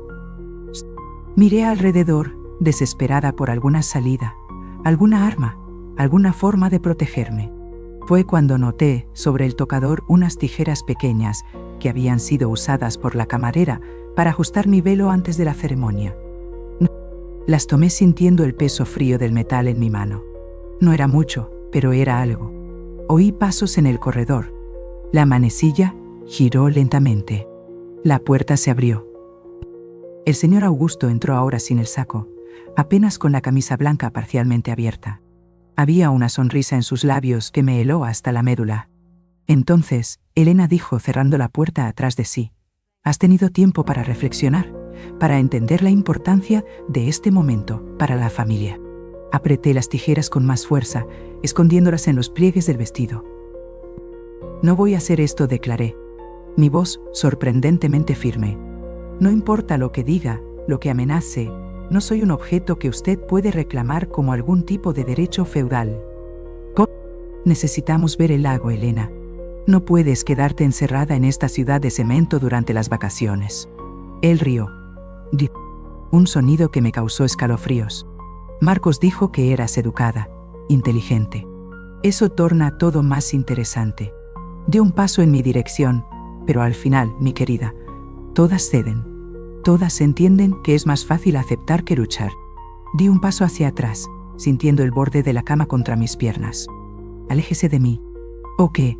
Miré alrededor, desesperada por alguna salida, alguna arma, alguna forma de protegerme. Fue cuando noté sobre el tocador unas tijeras pequeñas que habían sido usadas por la camarera para ajustar mi velo antes de la ceremonia. Las tomé sintiendo el peso frío del metal en mi mano. No era mucho, pero era algo. Oí pasos en el corredor. La manecilla giró lentamente. La puerta se abrió. El señor Augusto entró ahora sin el saco, apenas con la camisa blanca parcialmente abierta. Había una sonrisa en sus labios que me heló hasta la médula. Entonces, Elena dijo cerrando la puerta atrás de sí: «Has tenido tiempo para reflexionar, para entender la importancia de este momento para la familia». Apreté las tijeras con más fuerza, escondiéndolas en los pliegues del vestido. «No voy a hacer esto», declaré. Mi voz sorprendentemente firme. «No importa lo que diga, lo que amenace, no soy un objeto que usted puede reclamar como algún tipo de derecho feudal. Necesitamos ver el lago, Elena. No puedes quedarte encerrada en esta ciudad de cemento durante las vacaciones». Él rió. Un sonido que me causó escalofríos. Marcos dijo que eras educada, inteligente. Eso torna todo más interesante. Dio un paso en mi dirección, pero al final, mi querida, todas ceden. Todas entienden que es más fácil aceptar que luchar. Di un paso hacia atrás, sintiendo el borde de la cama contra mis piernas. «Aléjese de mí». «¿O qué?»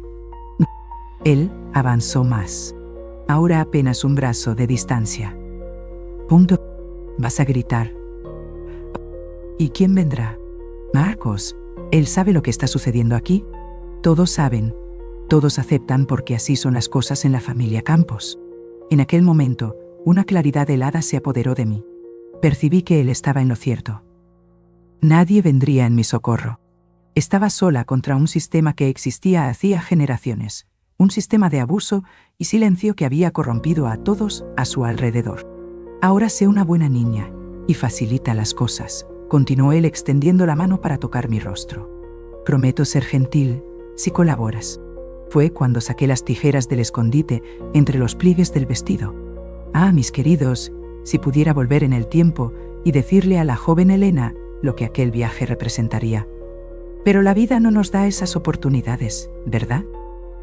Él avanzó más. Ahora apenas un brazo de distancia. «Punto. Vas a gritar». «¿Y quién vendrá?» «Marcos. Él sabe lo que está sucediendo aquí». «Todos saben. Todos aceptan porque así son las cosas en la familia Campos». En aquel momento, una claridad helada se apoderó de mí. Percibí que él estaba en lo cierto. Nadie vendría en mi socorro. Estaba sola contra un sistema que existía hacía generaciones, un sistema de abuso y silencio que había corrompido a todos a su alrededor. Ahora sé una buena niña, Y facilita las cosas, continuó él extendiendo la mano para tocar mi rostro. Prometo ser gentil, si colaboras. Fue cuando saqué las tijeras del escondite entre los pliegues del vestido. Ah, mis queridos, si pudiera volver en el tiempo y decirle a la joven Elena lo que aquel viaje representaría. Pero la vida no nos da esas oportunidades, ¿verdad?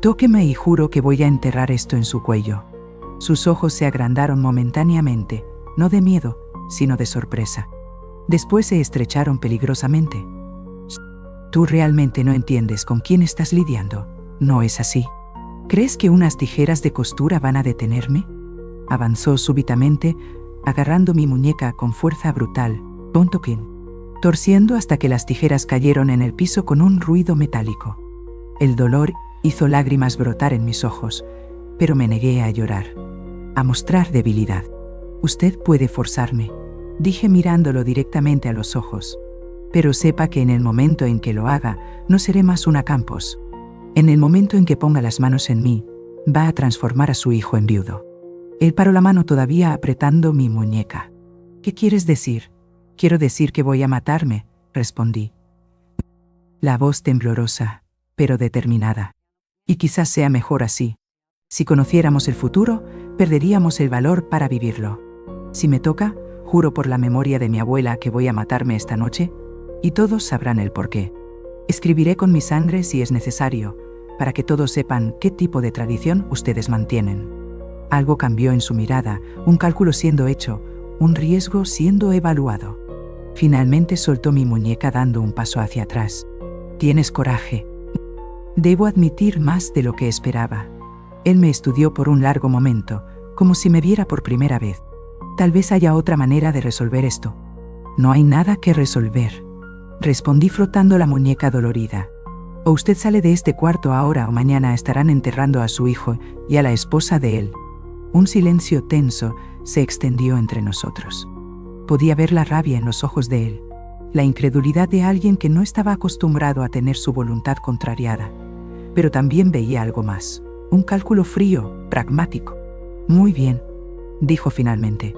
Tóqueme y juro que voy a enterrar esto en su cuello. Sus ojos se agrandaron momentáneamente, no de miedo, sino de sorpresa. Después se estrecharon peligrosamente. Tú realmente no entiendes con quién estás lidiando, ¿no es así? ¿Crees que unas tijeras de costura van a detenerme? Avanzó súbitamente, agarrando mi muñeca con fuerza brutal, torciendo hasta que las tijeras cayeron en el piso con un ruido metálico. El dolor hizo lágrimas brotar en mis ojos, pero me negué a llorar, a mostrar debilidad. Usted puede forzarme, dije mirándolo directamente a los ojos. Pero sepa que en el momento en que lo haga, no seré más una Campos. En el momento en que ponga las manos en mí, va a transformar a su hijo en viudo. Él paró la mano todavía apretando mi muñeca. ¿Qué quieres decir? Quiero decir que voy a matarme, respondí. La voz temblorosa, pero determinada. Y quizás sea mejor así. Si conociéramos el futuro, perderíamos el valor para vivirlo. Si me toca, juro por la memoria de mi abuela que voy a matarme esta noche, y todos sabrán el porqué. Escribiré con mi sangre si es necesario, para que todos sepan qué tipo de tradición ustedes mantienen. Algo cambió en su mirada, un cálculo siendo hecho, un riesgo siendo evaluado. Finalmente soltó mi muñeca dando un paso hacia atrás. Tienes coraje. Debo admitir más de lo que esperaba. Él me estudió por un largo momento, como si me viera por primera vez. Tal vez haya otra manera de resolver esto. No hay nada que resolver, respondí frotando la muñeca dolorida. O usted sale de este cuarto ahora o mañana estarán enterrando a su hijo y a la esposa de él. Un silencio tenso se extendió entre nosotros. Podía ver la rabia en los ojos de él, la incredulidad de alguien que no estaba acostumbrado a tener su voluntad contrariada. Pero también veía algo más, un cálculo frío, pragmático. Muy bien, dijo finalmente.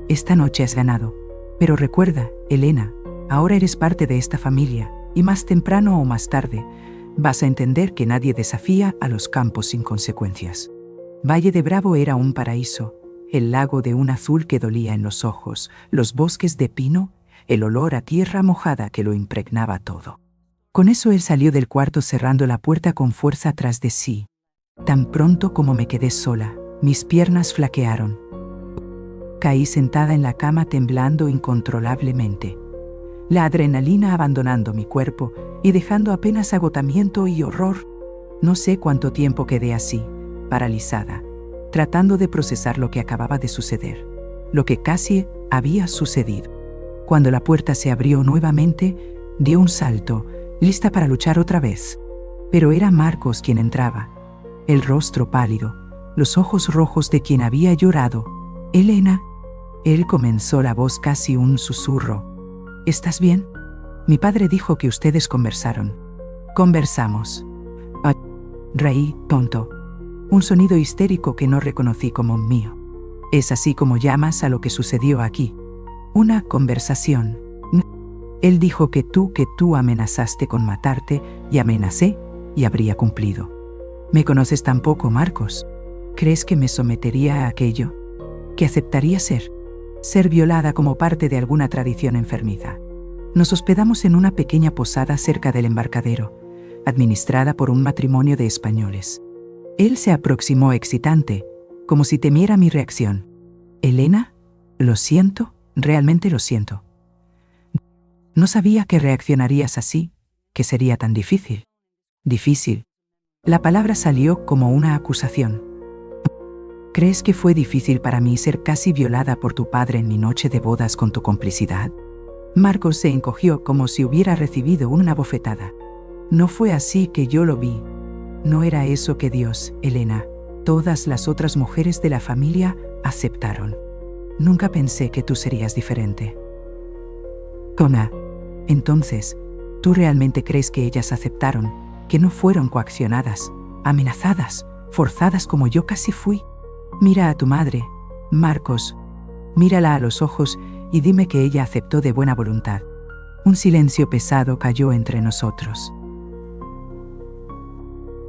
Esta noche has ganado. Pero recuerda, Elena, ahora eres parte de esta familia, y más temprano o más tarde, vas a entender que nadie desafía a los Campos sin consecuencias. Valle de Bravo era un paraíso, el lago de un azul que dolía en los ojos, los bosques de pino, el olor a tierra mojada que lo impregnaba todo. Con eso él salió del cuarto cerrando la puerta con fuerza tras de sí. Tan pronto como me quedé sola, mis piernas flaquearon. Caí sentada en la cama temblando incontrolablemente. La adrenalina abandonando mi cuerpo y dejando apenas agotamiento y horror. No sé cuánto tiempo quedé así, paralizada, tratando de procesar lo que acababa de suceder, lo que casi había sucedido. Cuando la puerta se abrió nuevamente, dio un salto, lista para luchar otra vez. Pero era Marcos quien entraba, el rostro pálido, los ojos rojos de quien había llorado. Elena. Él comenzó la voz casi un susurro. ¿Estás bien? Mi padre dijo que ustedes conversaron. Conversamos. Reí, tonto. Un sonido histérico que no reconocí como mío. Es así como llamas a lo que sucedió aquí. Una conversación. Él dijo que tú amenazaste con matarte, y amenacé, y habría cumplido. ¿Me conoces tan poco, Marcos? ¿Crees que me sometería a aquello? ¿Que aceptaría ser violada como parte de alguna tradición enfermiza? Nos hospedamos en una pequeña posada cerca del embarcadero, administrada por un matrimonio de españoles. Él se aproximó excitante, como si temiera mi reacción. Elena, lo siento, realmente lo siento. No sabía que reaccionarías así, que sería tan difícil. Difícil. La palabra salió como una acusación. ¿Crees que fue difícil para mí ser casi violada por tu padre en mi noche de bodas con tu complicidad? Marcos se encogió como si hubiera recibido una bofetada. No fue así que yo lo vi. No era eso que Dios, Elena, todas las otras mujeres de la familia aceptaron. Nunca pensé que tú serías diferente. Cona, entonces, ¿tú realmente crees que ellas aceptaron, que no fueron coaccionadas, amenazadas, forzadas como yo casi fui? Mira a tu madre, Marcos. Mírala a los ojos y dime que ella aceptó de buena voluntad. Un silencio pesado cayó entre nosotros.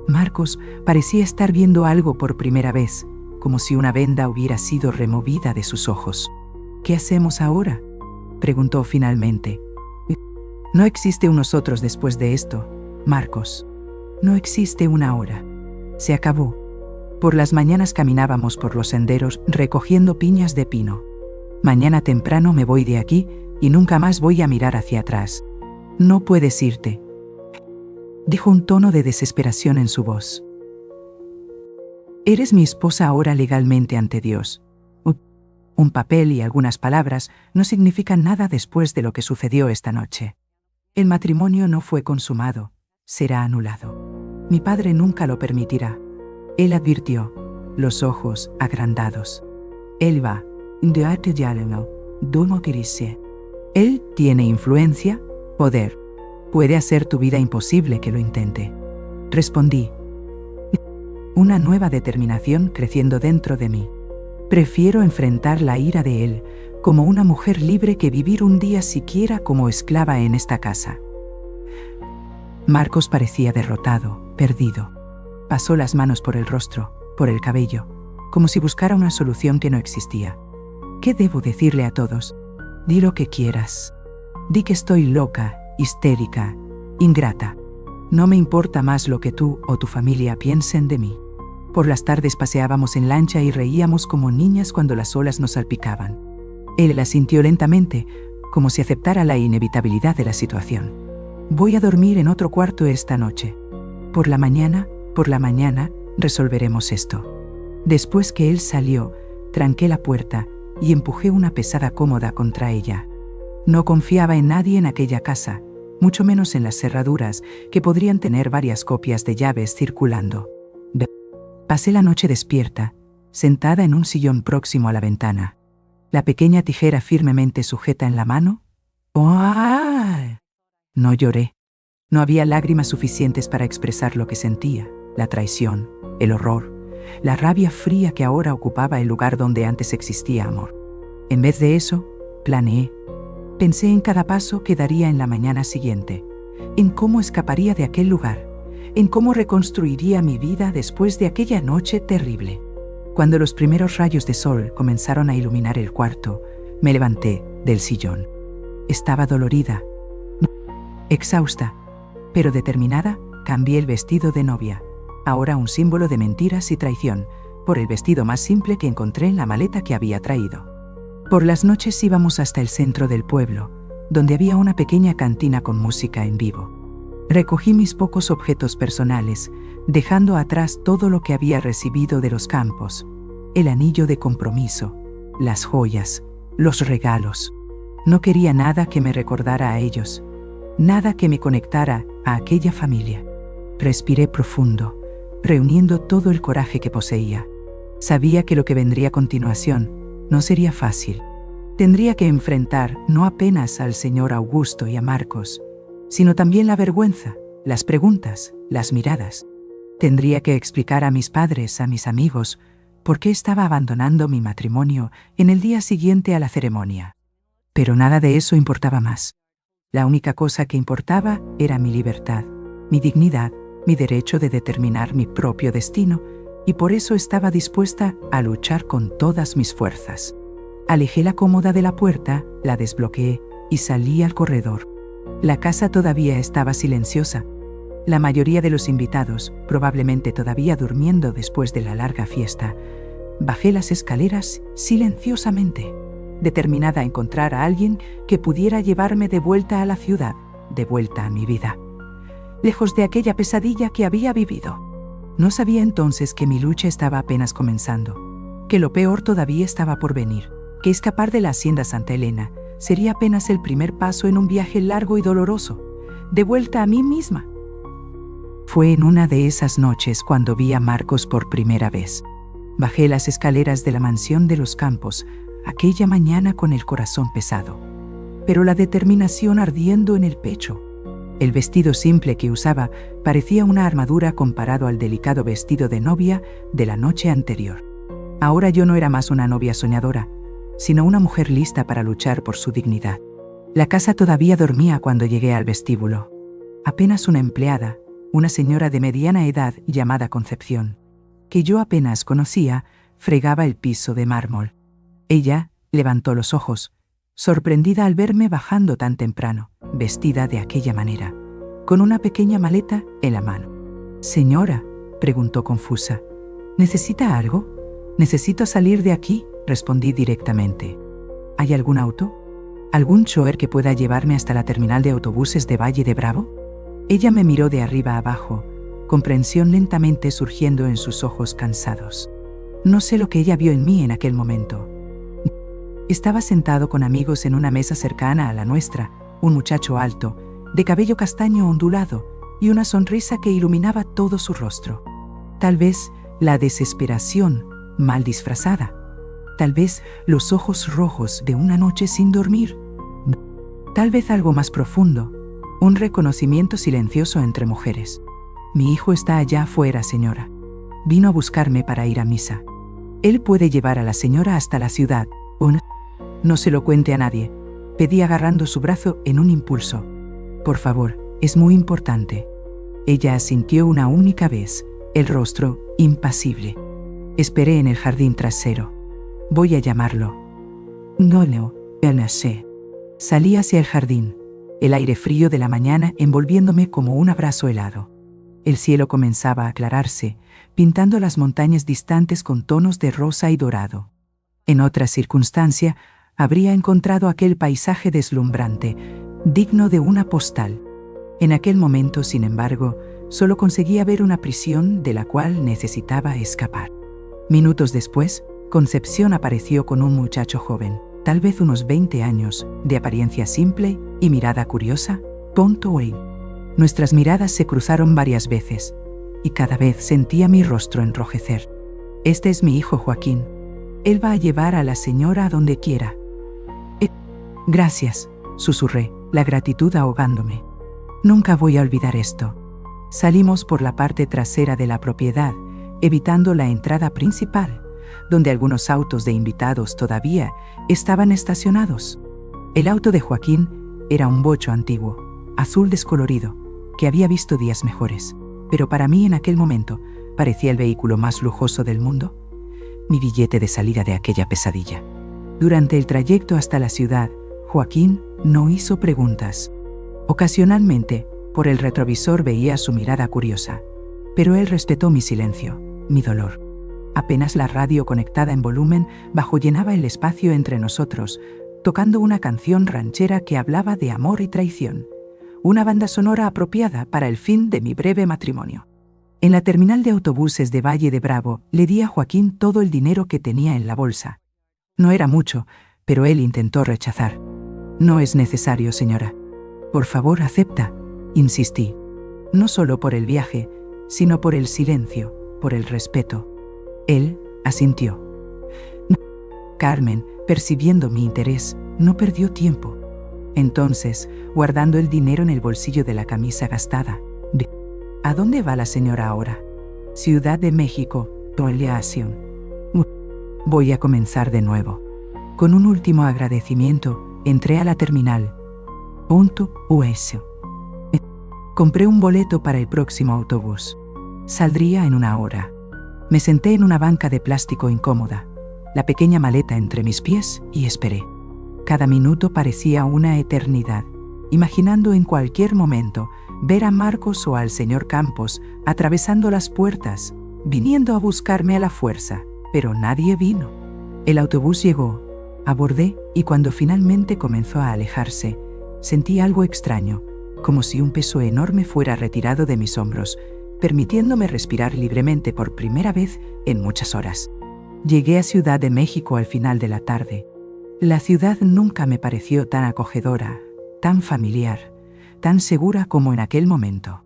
Marcos parecía estar viendo algo por primera vez, como si una venda hubiera sido removida de sus ojos. ¿Qué hacemos ahora?, preguntó finalmente. No existe un nosotros después de esto, Marcos. No existe una hora. Se acabó. Por las mañanas caminábamos por los senderos recogiendo piñas de pino. Mañana temprano me voy de aquí y nunca más voy a mirar hacia atrás. No puedes irte, dijo un tono de desesperación en su voz. Eres mi esposa ahora legalmente ante Dios. Un papel y algunas palabras no significan nada después de lo que sucedió esta noche. El matrimonio no fue consumado, será anulado. Mi padre nunca lo permitirá. Él advirtió, los ojos agrandados. Él va. Él tiene influencia, poder. Puede hacer tu vida imposible que lo intente. Respondí. Una nueva determinación creciendo dentro de mí. Prefiero enfrentar la ira de él como una mujer libre que vivir un día siquiera como esclava en esta casa. Marcos parecía derrotado, perdido. Pasó las manos por el rostro, por el cabello, como si buscara una solución que no existía. ¿Qué debo decirle a todos? Di lo que quieras. Di que estoy loca, histérica, ingrata. No me importa más lo que tú o tu familia piensen de mí. Por las tardes paseábamos en lancha y reíamos como niñas cuando las olas nos salpicaban. Él asintió lentamente, como si aceptara la inevitabilidad de la situación. Voy a dormir en otro cuarto esta noche. Por la mañana, resolveremos esto. Después que él salió, tranqué la puerta y empujé una pesada cómoda contra ella. No confiaba en nadie en aquella casa, mucho menos en las cerraduras, que podrían tener varias copias de llaves circulando. Pasé la noche despierta, sentada en un sillón próximo a la ventana, la pequeña tijera firmemente sujeta en la mano. ¡Oh! No lloré. No había lágrimas suficientes para expresar lo que sentía, la traición, el horror, la rabia fría que ahora ocupaba el lugar donde antes existía amor. En vez de eso, planeé. Pensé en cada paso que daría en la mañana siguiente, en cómo escaparía de aquel lugar, en cómo reconstruiría mi vida después de aquella noche terrible. Cuando los primeros rayos de sol comenzaron a iluminar el cuarto, me levanté del sillón. Estaba dolorida, exhausta, pero determinada. Cambié el vestido de novia, ahora un símbolo de mentiras y traición, por el vestido más simple que encontré en la maleta que había traído. Por las noches íbamos hasta el centro del pueblo, donde había una pequeña cantina con música en vivo. Recogí mis pocos objetos personales, dejando atrás todo lo que había recibido de los campos, el anillo de compromiso, las joyas, los regalos. No quería nada que me recordara a ellos, nada que me conectara a aquella familia. Respiré profundo, reuniendo todo el coraje que poseía. Sabía que lo que vendría a continuación no sería fácil. Tendría que enfrentar no apenas al señor Augusto y a Marcos, sino también la vergüenza, las preguntas, las miradas. Tendría que explicar a mis padres, a mis amigos, por qué estaba abandonando mi matrimonio en el día siguiente a la ceremonia. Pero nada de eso importaba más. La única cosa que importaba era mi libertad, mi dignidad, mi derecho de determinar mi propio destino, y por eso estaba dispuesta a luchar con todas mis fuerzas. Alejé la cómoda de la puerta, la desbloqueé y salí al corredor. La casa todavía estaba silenciosa. La mayoría de los invitados, probablemente todavía durmiendo después de la larga fiesta, bajé las escaleras silenciosamente, determinada a encontrar a alguien que pudiera llevarme de vuelta a la ciudad, de vuelta a mi vida, lejos de aquella pesadilla que había vivido. No sabía entonces que mi lucha estaba apenas comenzando, que lo peor todavía estaba por venir, que escapar de la hacienda Santa Elena sería apenas el primer paso en un viaje largo y doloroso, de vuelta a mí misma. Fue en una de esas noches cuando vi a Marcos por primera vez. Bajé las escaleras de la mansión de los Campos, aquella mañana con el corazón pesado, pero la determinación ardiendo en el pecho. El vestido simple que usaba parecía una armadura comparado al delicado vestido de novia de la noche anterior. Ahora yo no era más una novia soñadora, sino una mujer lista para luchar por su dignidad. La casa todavía dormía cuando llegué al vestíbulo. Apenas una empleada, una señora de mediana edad llamada Concepción, que yo apenas conocía, fregaba el piso de mármol. Ella levantó los ojos, sorprendida al verme bajando tan temprano, vestida de aquella manera, con una pequeña maleta en la mano. «Señora», preguntó confusa, «¿necesita algo?» «Necesito salir de aquí», respondí directamente. «¿Hay algún auto? ¿Algún chofer que pueda llevarme hasta la terminal de autobuses de Valle de Bravo?» Ella me miró de arriba a abajo, comprensión lentamente surgiendo en sus ojos cansados. No sé lo que ella vio en mí en aquel momento. Estaba sentado con amigos en una mesa cercana a la nuestra, un muchacho alto, de cabello castaño ondulado y una sonrisa que iluminaba todo su rostro. Tal vez la desesperación mal disfrazada. Tal vez los ojos rojos de una noche sin dormir. Tal vez algo más profundo, un reconocimiento silencioso entre mujeres. «Mi hijo está allá afuera, señora. Vino a buscarme para ir a misa. Él puede llevar a la señora hasta la ciudad, ¿o no? No se lo cuente a nadie», pedí agarrando su brazo en un impulso. «Por favor, es muy importante». Ella asintió una única vez, el rostro impasible. Esperé en el jardín trasero. «Voy a llamarlo». No sé. Salí hacia el jardín, el aire frío de la mañana envolviéndome como un abrazo helado. El cielo comenzaba a aclararse, pintando las montañas distantes con tonos de rosa y dorado. En otra circunstancia, habría encontrado aquel paisaje deslumbrante, digno de una postal. En aquel momento, sin embargo, solo conseguía ver una prisión de la cual necesitaba escapar. Minutos después, Concepción apareció con un muchacho joven, tal vez unos 20 años, de apariencia simple y mirada curiosa, Pontoey. Nuestras miradas se cruzaron varias veces, y cada vez sentía mi rostro enrojecer. «Este es mi hijo Joaquín. Él va a llevar a la señora a donde quiera». «Gracias», susurré, la gratitud ahogándome. «Nunca voy a olvidar esto». Salimos por la parte trasera de la propiedad, evitando la entrada principal, donde algunos autos de invitados todavía estaban estacionados. El auto de Joaquín era un bocho antiguo, azul descolorido, que había visto días mejores, pero para mí en aquel momento parecía el vehículo más lujoso del mundo, mi billete de salida de aquella pesadilla. Durante el trayecto hasta la ciudad, Joaquín no hizo preguntas. Ocasionalmente, por el retrovisor veía su mirada curiosa, pero él respetó mi silencio, mi dolor. Apenas la radio conectada en volumen bajo llenaba el espacio entre nosotros, tocando una canción ranchera que hablaba de amor y traición, una banda sonora apropiada para el fin de mi breve matrimonio. En la terminal de autobuses de Valle de Bravo le di a Joaquín todo el dinero que tenía en la bolsa. No era mucho, pero él intentó rechazar. «No es necesario, señora. Por favor, acepta», insistí. No solo por el viaje, sino por el silencio, por el respeto. Él asintió. Carmen, percibiendo mi interés, no perdió tiempo. Entonces, guardando el dinero en el bolsillo de la camisa gastada, «¿A dónde va la señora ahora?» «Ciudad de México, Toleación». Voy a comenzar de nuevo. Con un último agradecimiento, entré a la terminal. .us. Compré un boleto para el próximo autobús. Saldría en 1 hora. Me senté en una banca de plástico incómoda, la pequeña maleta entre mis pies, y esperé. Cada minuto parecía una eternidad, imaginando en cualquier momento ver a Marcos o al señor Campos atravesando las puertas, viniendo a buscarme a la fuerza, pero nadie vino. El autobús llegó, abordé y cuando finalmente comenzó a alejarse, sentí algo extraño, como si un peso enorme fuera retirado de mis hombros, permitiéndome respirar libremente por primera vez en muchas horas. Llegué a Ciudad de México al final de la tarde. La ciudad nunca me pareció tan acogedora, tan familiar, tan segura como en aquel momento.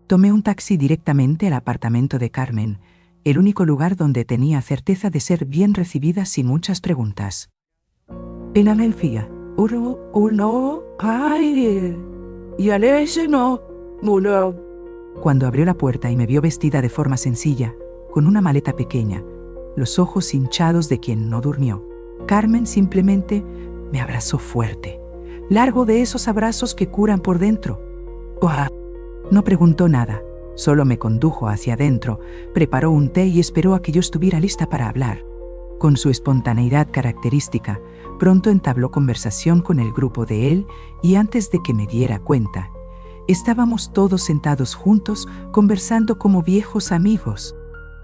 Tomé un taxi directamente al apartamento de Carmen, el único lugar donde tenía certeza de ser bien recibida sin muchas preguntas. «Filadelfia, Cuando abrió la puerta y me vio vestida de forma sencilla, con una maleta pequeña, los ojos hinchados de quien no durmió, Carmen simplemente me abrazó fuerte, largo de esos abrazos que curan por dentro. ¡Uah! No preguntó nada, solo me condujo hacia adentro, preparó un té y esperó a que yo estuviera lista para hablar. Con su espontaneidad característica, pronto entabló conversación con el grupo de él y antes de que me diera cuenta, estábamos todos sentados juntos conversando como viejos amigos.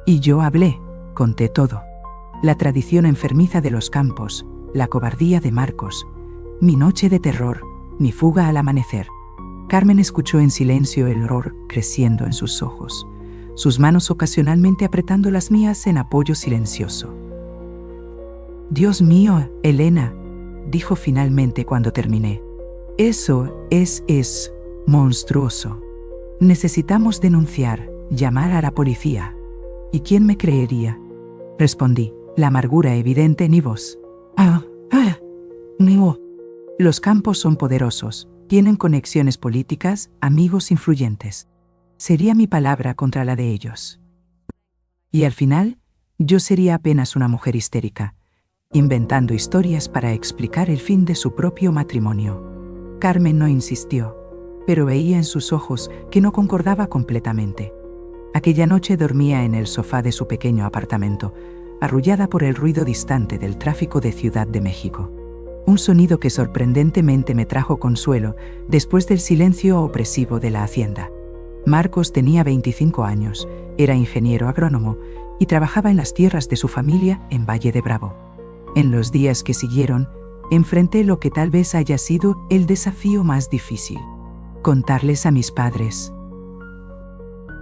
Y yo hablé, conté todo. La tradición enfermiza de los campos, la cobardía de Marcos, mi noche de terror, mi fuga al amanecer. Carmen escuchó en silencio el horror creciendo en sus ojos, sus manos ocasionalmente apretando las mías en apoyo silencioso. «Dios mío, Elena», dijo finalmente cuando terminé. «Eso es monstruoso. Necesitamos denunciar, llamar a la policía». «¿Y quién me creería?», respondí, la amargura evidente en mi voz. «No. Los campos son poderosos, tienen conexiones políticas, amigos influyentes. Sería mi palabra contra la de ellos. Y al final, yo sería apenas una mujer histérica, inventando historias para explicar el fin de su propio matrimonio». Carmen no insistió, pero veía en sus ojos que no concordaba completamente. Aquella noche dormía en el sofá de su pequeño apartamento, arrullada por el ruido distante del tráfico de Ciudad de México. Un sonido que sorprendentemente me trajo consuelo después del silencio opresivo de la hacienda. Marcos tenía 25 años, era ingeniero agrónomo y trabajaba en las tierras de su familia en Valle de Bravo. En los días que siguieron, enfrenté lo que tal vez haya sido el desafío más difícil: contarles a mis padres.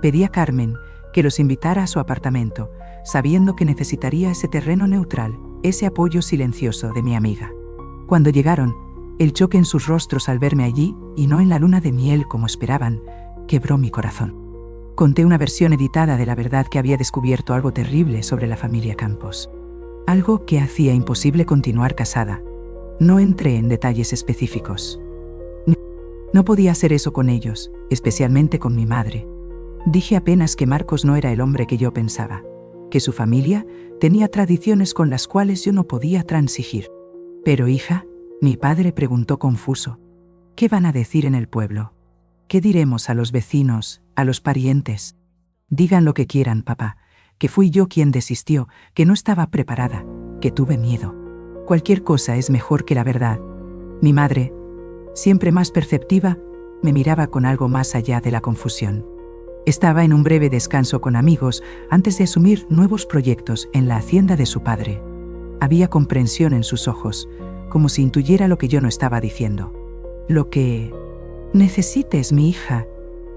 Pedí a Carmen que los invitara a su apartamento, sabiendo que necesitaría ese terreno neutral, ese apoyo silencioso de mi amiga. Cuando llegaron, el choque en sus rostros al verme allí, y no en la luna de miel como esperaban, quebró mi corazón. Conté una versión editada de la verdad que había descubierto algo terrible sobre la familia Campos. Algo que hacía imposible continuar casada. No entré en detalles específicos. No podía hacer eso con ellos, especialmente con mi madre. Dije apenas que Marcos no era el hombre que yo pensaba, que su familia tenía tradiciones con las cuales yo no podía transigir. «Pero hija», mi padre preguntó confuso, «¿qué van a decir en el pueblo? ¿Qué diremos a los vecinos, a los parientes?» «Digan lo que quieran, papá, que fui yo quien desistió, que no estaba preparada, que tuve miedo. Cualquier cosa es mejor que la verdad». Mi madre, siempre más perceptiva, me miraba con algo más allá de la confusión. Estaba en un breve descanso con amigos antes de asumir nuevos proyectos en la hacienda de su padre. Había comprensión en sus ojos, como si intuyera lo que yo no estaba diciendo. «Lo que necesites, mi hija.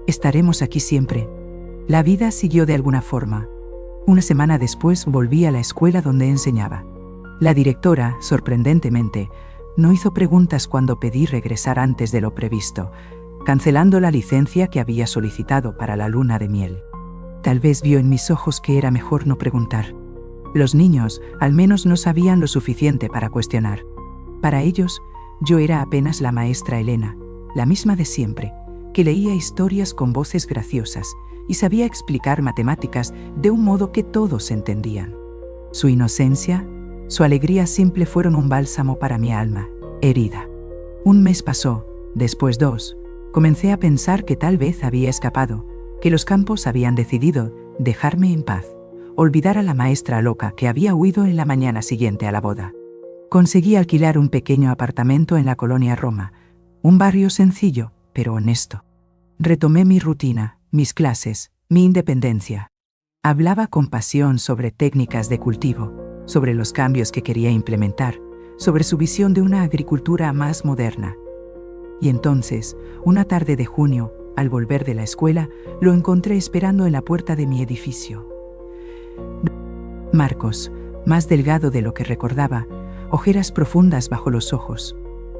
Estaremos aquí siempre». La vida siguió de alguna forma. Una semana después volví a la escuela donde enseñaba. La directora, sorprendentemente, no hizo preguntas cuando pedí regresar antes de lo previsto, cancelando la licencia que había solicitado para la luna de miel. Tal vez vio en mis ojos que era mejor no preguntar. Los niños, al menos, no sabían lo suficiente para cuestionar. Para ellos, yo era apenas la maestra Elena, la misma de siempre, que leía historias con voces graciosas y sabía explicar matemáticas de un modo que todos entendían. Su inocencia, su alegría simple fueron un bálsamo para mi alma, herida. Un mes pasó, después 2. Comencé a pensar que tal vez había escapado, que los Campos habían decidido dejarme en paz, olvidar a la maestra loca que había huido en la mañana siguiente a la boda. Conseguí alquilar un pequeño apartamento en la colonia Roma, un barrio sencillo, pero honesto. Retomé mi rutina, mis clases, mi independencia. Hablaba con pasión sobre técnicas de cultivo, sobre los cambios que quería implementar, sobre su visión de una agricultura más moderna. Y entonces, una tarde de junio, al volver de la escuela, lo encontré esperando en la puerta de mi edificio. Marcos, más delgado de lo que recordaba, ojeras profundas bajo los ojos,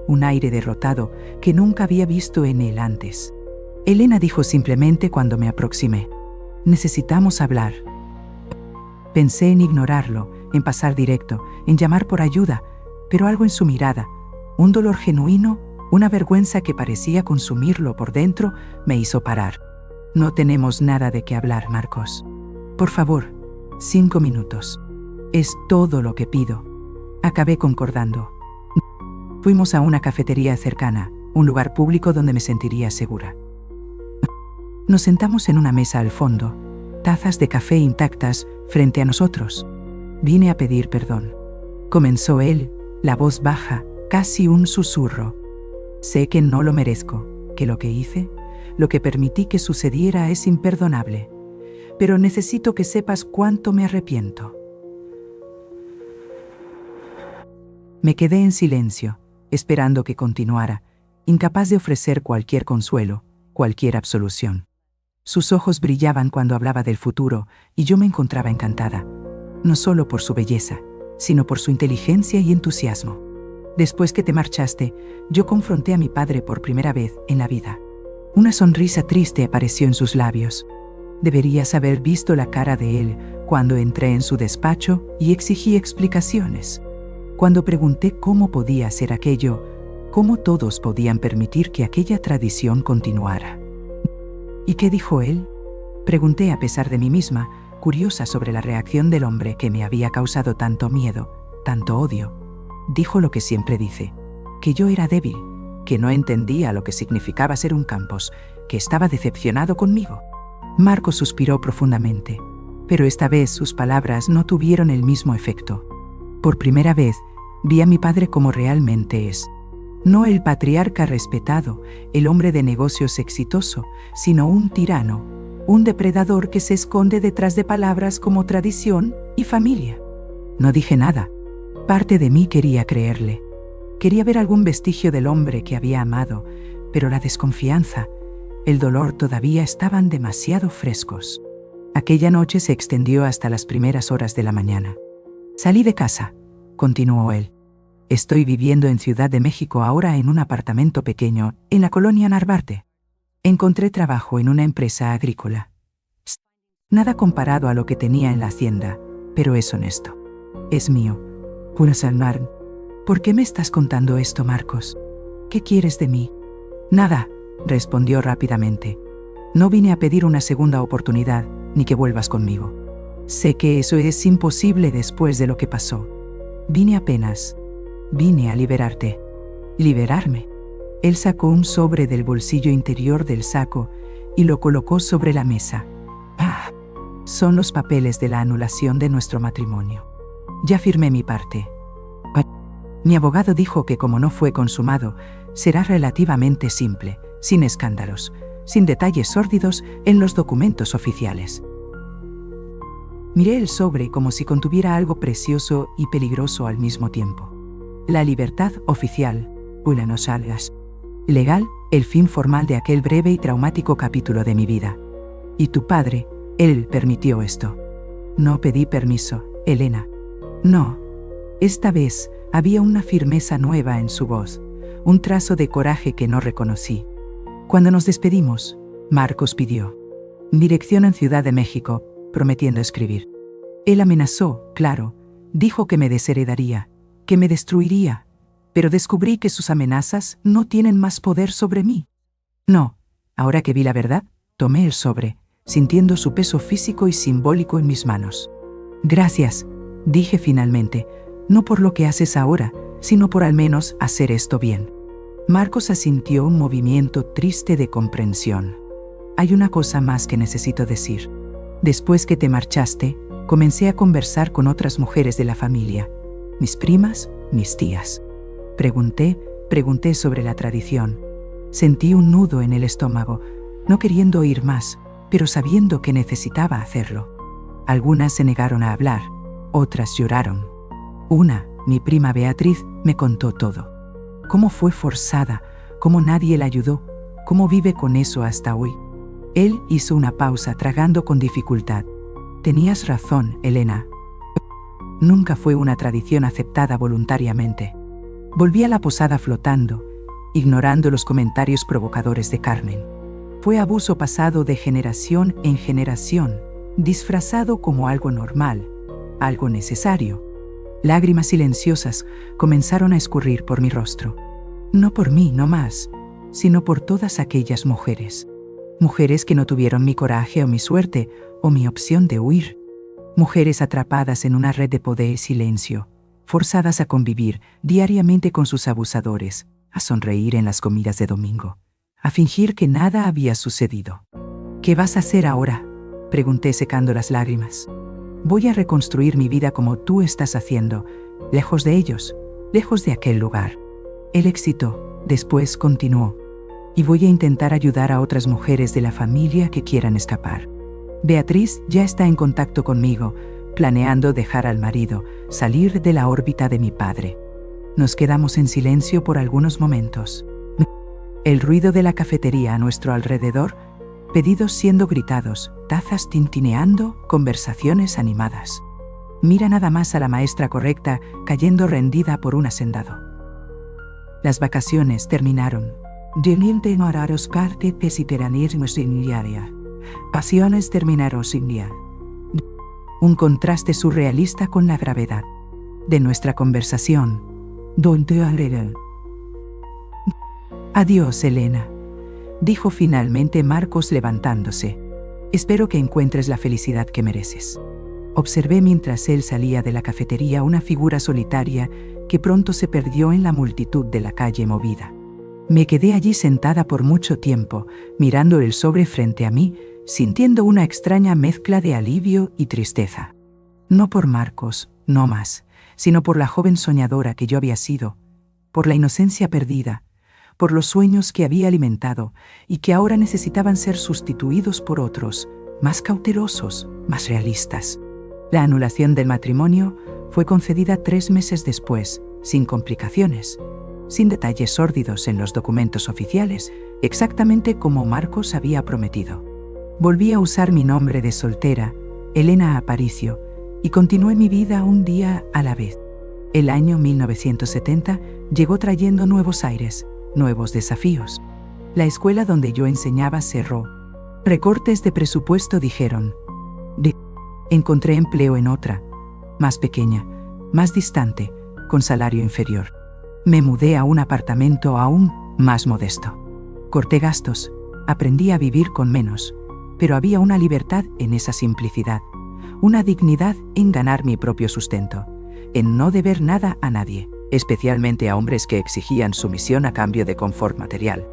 un aire derrotado que nunca había visto en él antes. Elena dijo simplemente cuando me aproximé: «Necesitamos hablar». Pensé en ignorarlo, en pasar directo, en llamar por ayuda, pero algo en su mirada, un dolor genuino, una vergüenza que parecía consumirlo por dentro, me hizo parar. «No tenemos nada de qué hablar, Marcos. Por favor, 5 minutos. Es todo lo que pido». Acabé concordando. Fuimos a una cafetería cercana, un lugar público donde me sentiría segura. Nos sentamos en una mesa al fondo, tazas de café intactas frente a nosotros. Vine a pedir perdón. Comenzó él, la voz baja, casi un susurro. Sé que no lo merezco, que lo que hice, lo que permití que sucediera es imperdonable, pero necesito que sepas cuánto me arrepiento. Me quedé en silencio, esperando que continuara, incapaz de ofrecer cualquier consuelo, cualquier absolución. Sus ojos brillaban cuando hablaba del futuro y yo me encontraba encantada, no solo por su belleza, sino por su inteligencia y entusiasmo. Después que te marchaste, yo confronté a mi padre por primera vez en la vida. Una sonrisa triste apareció en sus labios. Deberías haber visto la cara de él cuando entré en su despacho y exigí explicaciones. Cuando pregunté cómo podía hacer aquello, cómo todos podían permitir que aquella tradición continuara. ¿Y qué dijo él? Pregunté a pesar de mí misma, curiosa sobre la reacción del hombre que me había causado tanto miedo, tanto odio. Dijo lo que siempre dice, que yo era débil, que no entendía lo que significaba ser un Campos, que estaba decepcionado conmigo. Marcos suspiró profundamente, pero esta vez sus palabras no tuvieron el mismo efecto. Por primera vez, vi a mi padre como realmente es. No el patriarca respetado, el hombre de negocios exitoso, sino un tirano, un depredador que se esconde detrás de palabras como tradición y familia. No dije nada. Parte de mí quería creerle. Quería ver algún vestigio del hombre que había amado, pero la desconfianza, el dolor todavía estaban demasiado frescos. Aquella noche se extendió hasta las primeras horas de la mañana. Salí de casa, continuó él. Estoy viviendo en Ciudad de México ahora en un apartamento pequeño, en la colonia Narvarte. Encontré trabajo en una empresa agrícola. Nada comparado a lo que tenía en la hacienda, pero es honesto. Es mío. ¿Por qué me estás contando esto, Marcos? ¿Qué quieres de mí? Nada, respondió rápidamente. No vine a pedir una segunda oportunidad, ni que vuelvas conmigo. Sé que eso es imposible después de lo que pasó. Vine a liberarte. ¿Liberarme? Él sacó un sobre del bolsillo interior del saco y lo colocó sobre la mesa. ¡Ah! Son los papeles de la anulación de nuestro matrimonio. Ya firmé mi parte. Mi abogado dijo que como no fue consumado, será relativamente simple, sin escándalos, sin detalles sórdidos en los documentos oficiales. Miré el sobre como si contuviera algo precioso y peligroso al mismo tiempo. La libertad oficial, no salgas. Legal, el fin formal de aquel breve y traumático capítulo de mi vida. Y tu padre, él permitió esto. No pedí permiso, Elena. No. Esta vez había una firmeza nueva en su voz, un trazo de coraje que no reconocí. Cuando nos despedimos, Marcos pidió dirección en Ciudad de México, prometiendo escribir. Él amenazó, claro, dijo que me desheredaría, que me destruiría, pero descubrí que sus amenazas no tienen más poder sobre mí. No, ahora que vi la verdad, tomé el sobre, sintiendo su peso físico y simbólico en mis manos. Gracias, dije finalmente, no por lo que haces ahora, sino por al menos hacer esto bien. Marcos asintió un movimiento triste de comprensión. Hay una cosa más que necesito decir. Después que te marchaste, comencé a conversar con otras mujeres de la familia, mis primas, mis tías. Pregunté sobre la tradición. Sentí un nudo en el estómago, no queriendo oír más, pero sabiendo que necesitaba hacerlo. Algunas se negaron a hablar, otras lloraron. Una, mi prima Beatriz, me contó todo. Cómo fue forzada, cómo nadie la ayudó, cómo vive con eso hasta hoy. Él hizo una pausa, tragando con dificultad. Tenías razón, Elena. Nunca fue una tradición aceptada voluntariamente. Volví a la posada flotando, ignorando los comentarios provocadores de Carmen. Fue abuso pasado de generación en generación, disfrazado como algo normal, algo necesario. Lágrimas silenciosas comenzaron a escurrir por mi rostro. No por mí, no más, sino por todas aquellas mujeres. Mujeres que no tuvieron mi coraje o mi suerte o mi opción de huir. Mujeres atrapadas en una red de poder y silencio, forzadas a convivir diariamente con sus abusadores, a sonreír en las comidas de domingo, a fingir que nada había sucedido. ¿Qué vas a hacer ahora?, pregunté secando las lágrimas. Voy a reconstruir mi vida como tú estás haciendo, lejos de ellos, lejos de aquel lugar. Él excitó, después continuó. Y voy a intentar ayudar a otras mujeres de la familia que quieran escapar. Beatriz ya está en contacto conmigo, planeando dejar al marido, salir de la órbita de mi padre. Nos quedamos en silencio por algunos momentos. El ruido de la cafetería a nuestro alrededor, pedidos siendo gritados, tazas tintineando, conversaciones animadas. Mira nada más a la maestra correcta cayendo rendida por un hacendado. Las vacaciones terminaron. Pasiones terminaron sin día. Un contraste surrealista con la gravedad de nuestra conversación. Adiós, Elena, dijo finalmente Marcos levantándose. Espero que encuentres la felicidad que mereces. Observé mientras él salía de la cafetería una figura solitaria que pronto se perdió en la multitud de la calle movida. Me quedé allí sentada por mucho tiempo, mirando el sobre frente a mí, sintiendo una extraña mezcla de alivio y tristeza. No por Marcos, no más, sino por la joven soñadora que yo había sido, por la inocencia perdida, por los sueños que había alimentado y que ahora necesitaban ser sustituidos por otros, más cautelosos, más realistas. La anulación del matrimonio fue concedida 3 meses después, sin complicaciones, sin detalles sórdidos en los documentos oficiales, exactamente como Marcos había prometido. Volví a usar mi nombre de soltera, Elena Aparicio, y continué mi vida un día a la vez. El año 1970 llegó trayendo nuevos aires, nuevos desafíos. La escuela donde yo enseñaba cerró. Recortes de presupuesto dijeron. Encontré empleo en otra, más pequeña, más distante, con salario inferior. Me mudé a un apartamento aún más modesto. Corté gastos, aprendí a vivir con menos, pero había una libertad en esa simplicidad, una dignidad en ganar mi propio sustento, en no deber nada a nadie, especialmente a hombres que exigían sumisión a cambio de confort material.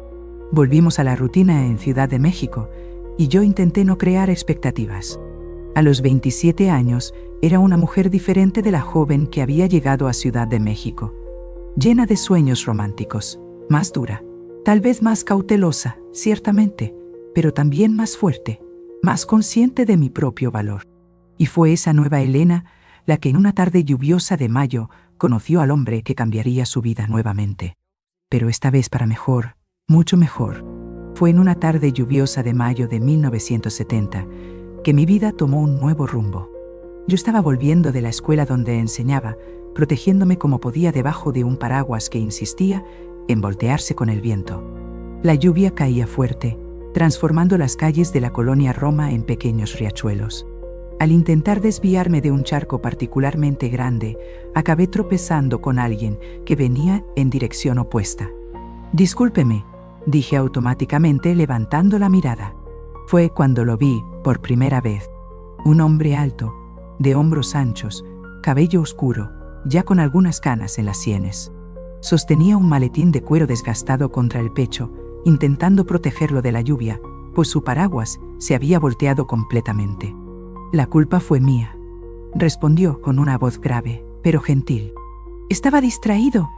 Volvimos a la rutina en Ciudad de México, y yo intenté no crear expectativas. A los 27 años, era una mujer diferente de la joven que había llegado a Ciudad de México, llena de sueños románticos, más dura, tal vez más cautelosa, ciertamente, pero también más fuerte, más consciente de mi propio valor. Y fue esa nueva Elena la que en una tarde lluviosa de mayo conoció al hombre que cambiaría su vida nuevamente. Pero esta vez para mejor, mucho mejor. Fue en una tarde lluviosa de mayo de 1970 que mi vida tomó un nuevo rumbo. Yo estaba volviendo de la escuela donde enseñaba, protegiéndome como podía debajo de un paraguas que insistía en voltearse con el viento. La lluvia caía fuerte, transformando las calles de la colonia Roma en pequeños riachuelos. Al intentar desviarme de un charco particularmente grande, acabé tropezando con alguien que venía en dirección opuesta. «Discúlpeme», dije automáticamente levantando la mirada. Fue cuando lo vi por primera vez. Un hombre alto, de hombros anchos, cabello oscuro, ya con algunas canas en las sienes. Sostenía un maletín de cuero desgastado contra el pecho, intentando protegerlo de la lluvia, pues su paraguas se había volteado completamente. «La culpa fue mía», respondió con una voz grave, pero gentil. «Estaba distraído».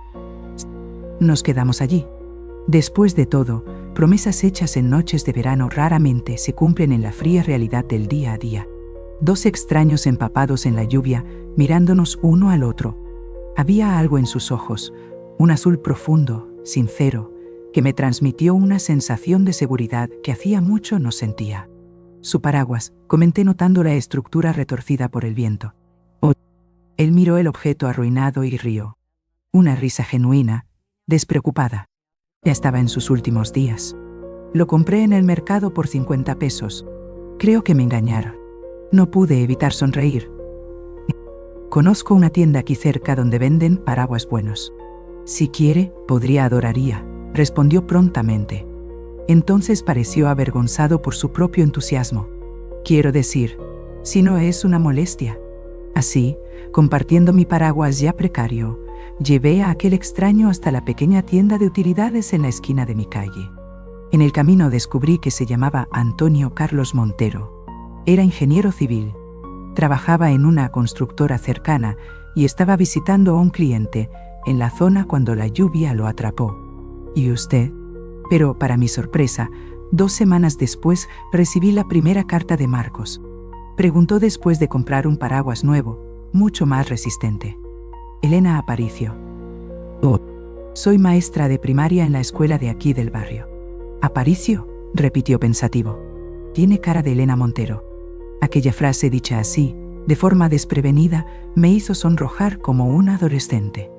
Nos quedamos allí. Después de todo, promesas hechas en noches de verano raramente se cumplen en la fría realidad del día a día. 2 extraños empapados en la lluvia, mirándonos uno al otro. Había algo en sus ojos, un azul profundo, sincero, que me transmitió una sensación de seguridad que hacía mucho no sentía. Su paraguas, comenté notando la estructura retorcida por el viento. Oh. Él miró el objeto arruinado y rió. Una risa genuina, despreocupada. Ya estaba en sus últimos días. Lo compré en el mercado por 50 pesos. Creo que me engañaron. No pude evitar sonreír. Conozco una tienda aquí cerca donde venden paraguas buenos. Si quiere, adoraría, respondió prontamente. Entonces pareció avergonzado por su propio entusiasmo. Quiero decir, si no es una molestia. Así, compartiendo mi paraguas ya precario, llevé a aquel extraño hasta la pequeña tienda de utilidades en la esquina de mi calle. En el camino descubrí que se llamaba Antonio Carlos Montero. Era ingeniero civil. Trabajaba en una constructora cercana y estaba visitando a un cliente en la zona cuando la lluvia lo atrapó. ¿Y usted? Pero, para mi sorpresa, 2 semanas después recibí la primera carta de Marcos. Preguntó después de comprar un paraguas nuevo, mucho más resistente. Elena Aparicio. Oh. Soy maestra de primaria en la escuela de aquí del barrio. Aparicio, repitió pensativo. Tiene cara de Elena Montero. Aquella frase dicha así, de forma desprevenida, me hizo sonrojar como un adolescente.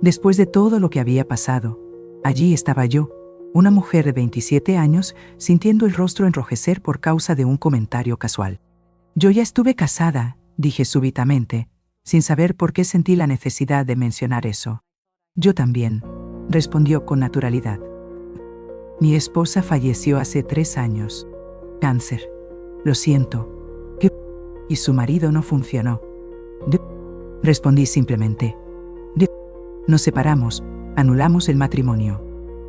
Después de todo lo que había pasado, allí estaba yo, una mujer de 27 años, sintiendo el rostro enrojecer por causa de un comentario casual. Yo ya estuve casada, dije súbitamente, sin saber por qué sentí la necesidad de mencionar eso. Yo también, respondió con naturalidad. Mi esposa falleció hace 3 años. Cáncer. Lo siento. Y su marido no funcionó. Respondí simplemente. Nos separamos, anulamos el matrimonio.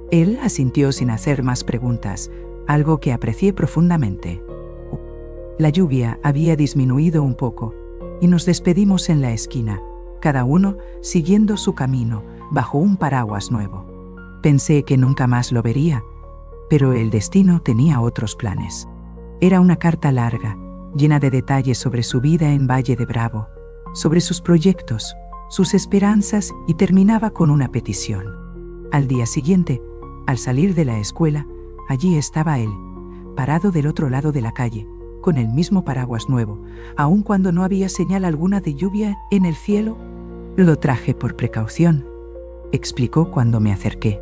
Él asintió sin hacer más preguntas, algo que aprecié profundamente. La lluvia había disminuido un poco, y nos despedimos en la esquina, cada uno siguiendo su camino, bajo un paraguas nuevo. Pensé que nunca más lo vería, pero el destino tenía otros planes. Era una carta larga, llena de detalles sobre su vida en Valle de Bravo, sobre sus proyectos, sus esperanzas, y terminaba con una petición. Al día siguiente, al salir de la escuela, allí estaba él, parado del otro lado de la calle, con el mismo paraguas nuevo, aun cuando no había señal alguna de lluvia en el cielo. Lo traje por precaución, explicó cuando me acerqué,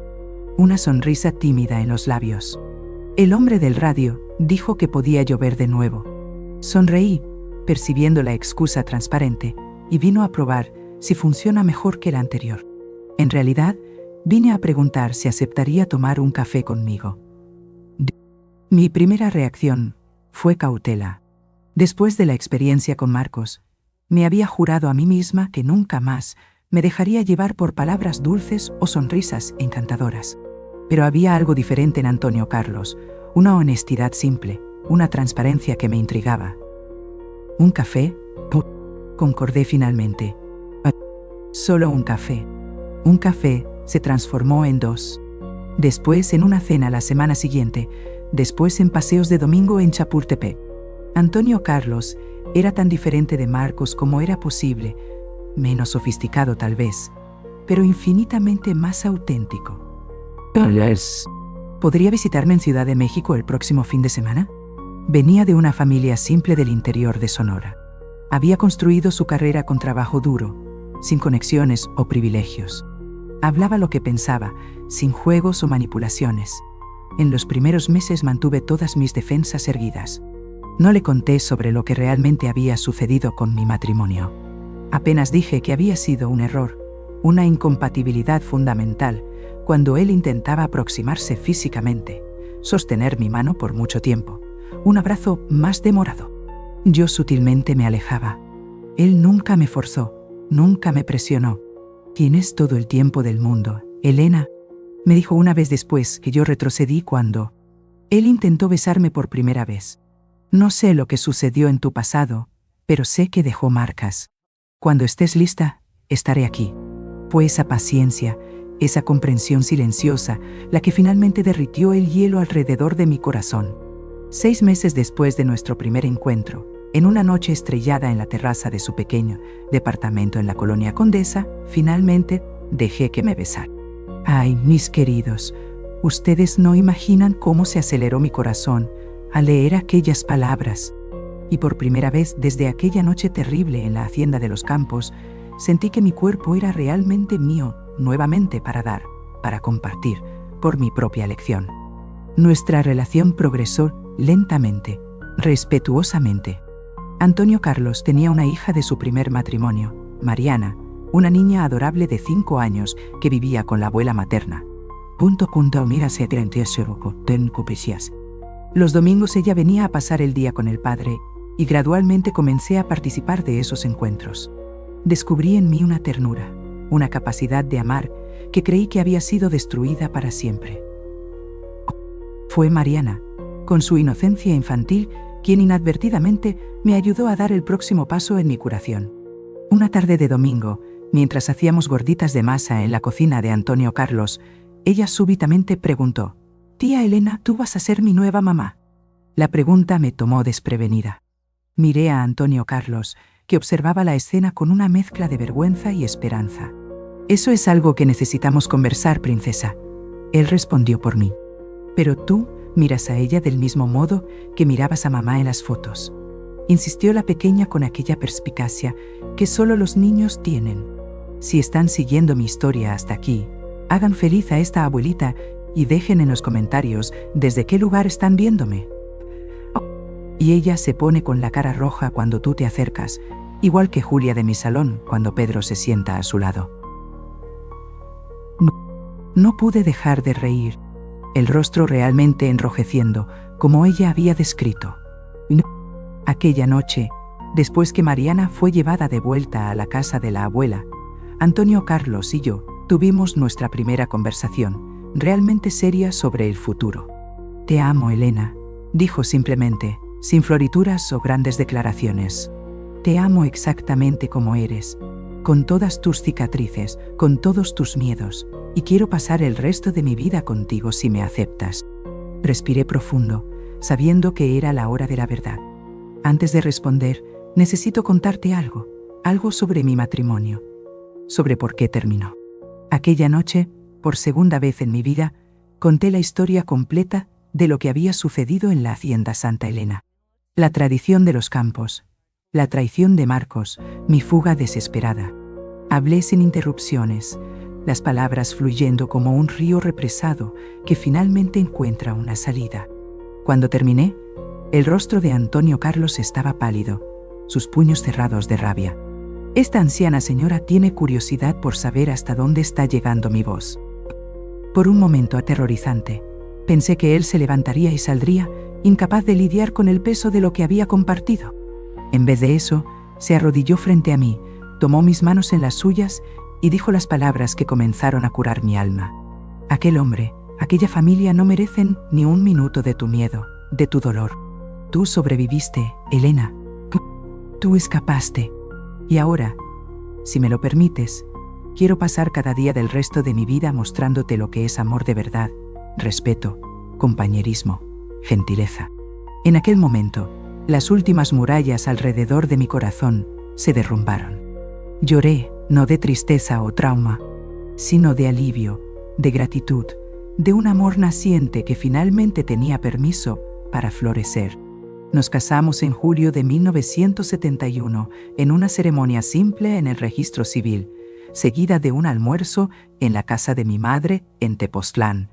una sonrisa tímida en los labios. El hombre del radio dijo que podía llover de nuevo. Sonreí, percibiendo la excusa transparente, y vino a probar si funciona mejor que la anterior. En realidad, vine a preguntar si aceptaría tomar un café conmigo. Mi primera reacción fue cautela. Después de la experiencia con Marcos, me había jurado a mí misma que nunca más me dejaría llevar por palabras dulces o sonrisas encantadoras. Pero había algo diferente en Antonio Carlos, una honestidad simple, una transparencia que me intrigaba. ¿Un café? Concordé finalmente. Solo un café. Un café se transformó en 2. Después en una cena la semana siguiente, después en paseos de domingo en Chapultepec. Antonio Carlos era tan diferente de Marcos como era posible, menos sofisticado tal vez, pero infinitamente más auténtico. ¿Podría visitarme en Ciudad de México el próximo fin de semana? Venía de una familia simple del interior de Sonora. Había construido su carrera con trabajo duro, sin conexiones o privilegios. Hablaba lo que pensaba, sin juegos o manipulaciones. En los primeros meses mantuve todas mis defensas erguidas. No le conté sobre lo que realmente había sucedido con mi matrimonio. Apenas dije que había sido un error, una incompatibilidad fundamental, cuando él intentaba aproximarse físicamente, sostener mi mano por mucho tiempo, un abrazo más demorado. Yo sutilmente me alejaba. Él nunca me forzó, nunca me presionó. Tienes todo el tiempo del mundo, Elena, me dijo una vez después que yo retrocedí cuando él intentó besarme por primera vez. No sé lo que sucedió en tu pasado, pero sé que dejó marcas. Cuando estés lista, estaré aquí. Fue esa paciencia, esa comprensión silenciosa, la que finalmente derritió el hielo alrededor de mi corazón. 6 meses después de nuestro primer encuentro, en una noche estrellada en la terraza de su pequeño departamento en la colonia Condesa, finalmente dejé que me besara. Ay, mis queridos, ustedes no imaginan cómo se aceleró mi corazón al leer aquellas palabras. Y por primera vez desde aquella noche terrible en la hacienda de los Campos, sentí que mi cuerpo era realmente mío, nuevamente para dar, para compartir, por mi propia elección. Nuestra relación progresó lentamente, respetuosamente. Antonio Carlos tenía una hija de su primer matrimonio, Mariana, una niña adorable de 5 años que vivía con la abuela materna. Los domingos ella venía a pasar el día con el padre y gradualmente comencé a participar de esos encuentros. Descubrí en mí una ternura, una capacidad de amar que creí que había sido destruida para siempre. Fue Mariana, con su inocencia infantil, quien inadvertidamente me ayudó a dar el próximo paso en mi curación. Una tarde de domingo, mientras hacíamos gorditas de masa en la cocina de Antonio Carlos, ella súbitamente preguntó: «Tía Elena, ¿tú vas a ser mi nueva mamá?». La pregunta me tomó desprevenida. Miré a Antonio Carlos, que observaba la escena con una mezcla de vergüenza y esperanza. «Eso es algo que necesitamos conversar, princesa», él respondió por mí. «Pero tú miras a ella del mismo modo que mirabas a mamá en las fotos», insistió la pequeña con aquella perspicacia que solo los niños tienen. «Si están siguiendo mi historia hasta aquí, hagan feliz a esta abuelita y dejen en los comentarios desde qué lugar están viéndome». Y ella se pone con la cara roja cuando tú te acercas, igual que Julia de mi salón cuando Pedro se sienta a su lado. No pude dejar de reír, el rostro realmente enrojeciendo, como ella había descrito. Aquella noche, después que Mariana fue llevada de vuelta a la casa de la abuela, Antonio Carlos y yo tuvimos nuestra primera conversación, realmente seria sobre el futuro. «Te amo, Elena», dijo simplemente, sin florituras o grandes declaraciones. «Te amo exactamente como eres, con todas tus cicatrices, con todos tus miedos, y quiero pasar el resto de mi vida contigo si me aceptas». Respiré profundo, sabiendo que era la hora de la verdad. «Antes de responder, necesito contarte algo sobre mi matrimonio, sobre por qué terminó». Aquella noche, por segunda vez en mi vida, conté la historia completa de lo que había sucedido en la hacienda Santa Elena. La tradición de los campos, la traición de Marcos, mi fuga desesperada. Hablé sin interrupciones, las palabras fluyendo como un río represado que finalmente encuentra una salida. Cuando terminé, el rostro de Antonio Carlos estaba pálido, sus puños cerrados de rabia. «Esta anciana señora tiene curiosidad por saber hasta dónde está llegando mi voz». Por un momento aterrorizante, pensé que él se levantaría y saldría, incapaz de lidiar con el peso de lo que había compartido. En vez de eso, se arrodilló frente a mí, tomó mis manos en las suyas y dijo las palabras que comenzaron a curar mi alma. «Aquel hombre, aquella familia no merecen ni un minuto de tu miedo, de tu dolor. Tú sobreviviste, Elena. Tú escapaste. Y ahora, si me lo permites, quiero pasar cada día del resto de mi vida mostrándote lo que es amor de verdad, respeto, compañerismo, gentileza». En aquel momento, las últimas murallas alrededor de mi corazón se derrumbaron. Lloré, no de tristeza o trauma, sino de alivio, de gratitud, de un amor naciente que finalmente tenía permiso para florecer. Nos casamos en julio de 1971 en una ceremonia simple en el registro civil, seguida de un almuerzo en la casa de mi madre en Tepoztlán.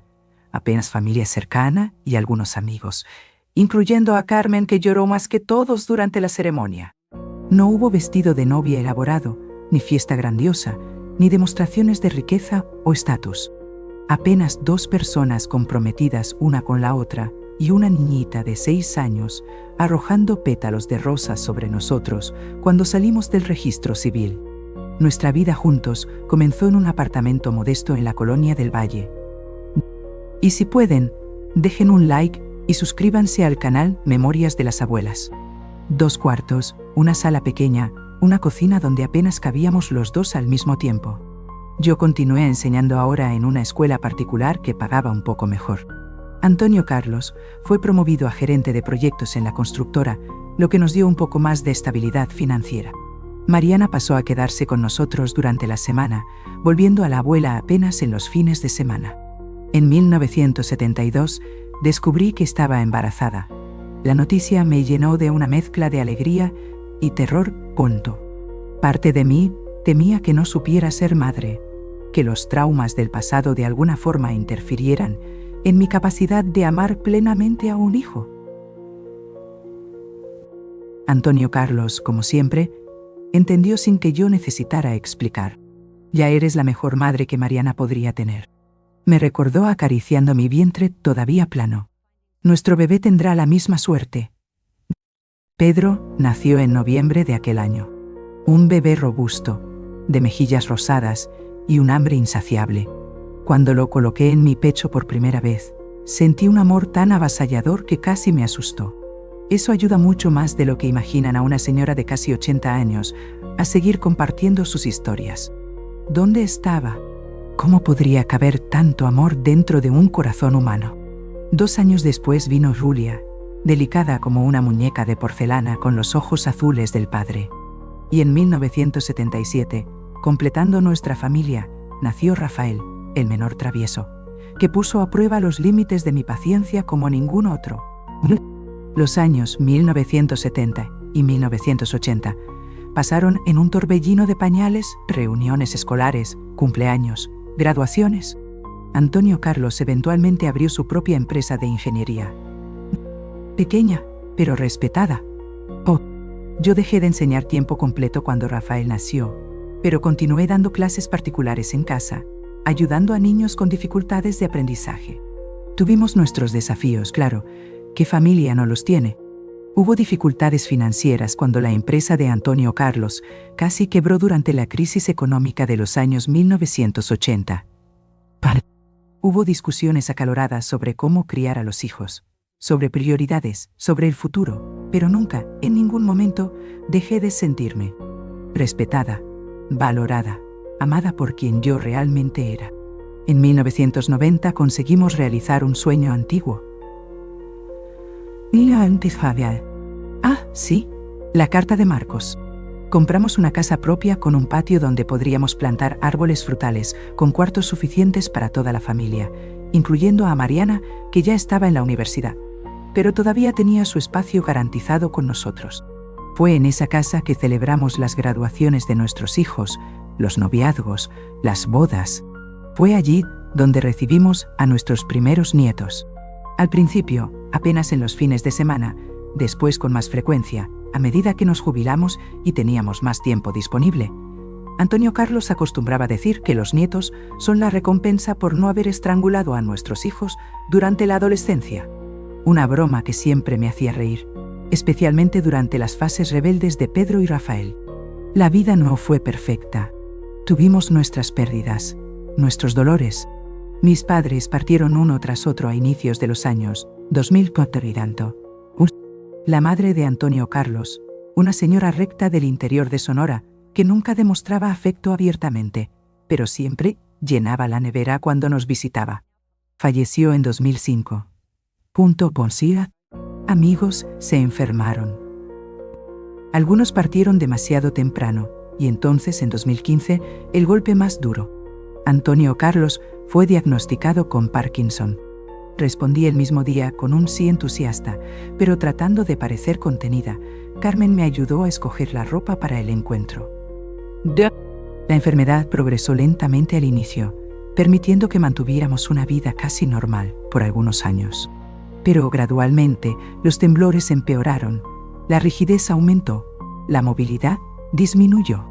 Apenas familia cercana y algunos amigos, incluyendo a Carmen, que lloró más que todos durante la ceremonia. No hubo vestido de novia elaborado, ni fiesta grandiosa, ni demostraciones de riqueza o estatus. Apenas 2 personas comprometidas una con la otra y una niñita de 6 años arrojando pétalos de rosas sobre nosotros cuando salimos del registro civil. Nuestra vida juntos comenzó en un apartamento modesto en la colonia del Valle. Y si pueden, dejen un like y suscríbanse al canal Memorias de las Abuelas. 2 cuartos, una sala pequeña, una cocina donde apenas cabíamos los 2 al mismo tiempo. Yo continué enseñando ahora en una escuela particular que pagaba un poco mejor. Antonio Carlos fue promovido a gerente de proyectos en la constructora, lo que nos dio un poco más de estabilidad financiera. Mariana pasó a quedarse con nosotros durante la semana, volviendo a la abuela apenas en los fines de semana. En 1972 descubrí que estaba embarazada. La noticia me llenó de una mezcla de alegría y terror pronto. Parte de mí temía que no supiera ser madre, que los traumas del pasado de alguna forma interfirieran en mi capacidad de amar plenamente a un hijo. Antonio Carlos, como siempre, entendió sin que yo necesitara explicar. «Ya eres la mejor madre que Mariana podría tener», me recordó acariciando mi vientre todavía plano. «Nuestro bebé tendrá la misma suerte». Pedro nació en noviembre de aquel año. Un bebé robusto, de mejillas rosadas y un hambre insaciable. Cuando lo coloqué en mi pecho por primera vez, sentí un amor tan avasallador que casi me asustó. Eso ayuda mucho más de lo que imaginan a una señora de casi 80 años a seguir compartiendo sus historias. ¿Dónde estaba? ¿Cómo podría caber tanto amor dentro de un corazón humano? 2 años después vino Julia, delicada como una muñeca de porcelana con los ojos azules del padre. Y en 1977, completando nuestra familia, nació Rafael, el menor travieso, que puso a prueba los límites de mi paciencia como ningún otro. Los años 1970 y 1980 pasaron en un torbellino de pañales, reuniones escolares, cumpleaños, graduaciones. Antonio Carlos eventualmente abrió su propia empresa de ingeniería. Pequeña, pero respetada. Yo dejé de enseñar tiempo completo cuando Rafael nació, pero continué dando clases particulares en casa, ayudando a niños con dificultades de aprendizaje. Tuvimos nuestros desafíos, claro. ¿Qué familia no los tiene? Hubo dificultades financieras cuando la empresa de Antonio Carlos casi quebró durante la crisis económica de los años 1980. Hubo discusiones acaloradas sobre cómo criar a los hijos, sobre prioridades, sobre el futuro, pero nunca, en ningún momento, dejé de sentirme respetada, valorada, amada por quien yo realmente era. En 1990 conseguimos realizar un sueño antiguo. Sí, la carta de Marcos. Compramos una casa propia con un patio donde podríamos plantar árboles frutales, con cuartos suficientes para toda la familia, incluyendo a Mariana, que ya estaba en la universidad, pero todavía tenía su espacio garantizado con nosotros. Fue en esa casa que celebramos las graduaciones de nuestros hijos, los noviazgos, las bodas. Fue allí donde recibimos a nuestros primeros nietos. Al principio, apenas en los fines de semana, después con más frecuencia, a medida que nos jubilamos y teníamos más tiempo disponible. Antonio Carlos acostumbraba decir que los nietos son la recompensa por no haber estrangulado a nuestros hijos durante la adolescencia. Una broma que siempre me hacía reír, especialmente durante las fases rebeldes de Pedro y Rafael. La vida no fue perfecta. Tuvimos nuestras pérdidas, nuestros dolores. Mis padres partieron uno tras otro a inicios de los años 2004 y tanto. La madre de Antonio Carlos, una señora recta del interior de Sonora, que nunca demostraba afecto abiertamente, pero siempre llenaba la nevera cuando nos visitaba. Falleció en 2005. Amigos se enfermaron. Algunos partieron demasiado temprano, y entonces, en 2015, el golpe más duro. Antonio Carlos fue diagnosticado con Parkinson. Respondí el mismo día con un sí entusiasta, pero tratando de parecer contenida, Carmen me ayudó a escoger la ropa para el encuentro. La enfermedad progresó lentamente al inicio, permitiendo que mantuviéramos una vida casi normal por algunos años. Pero gradualmente los temblores empeoraron, la rigidez aumentó, la movilidad disminuyó.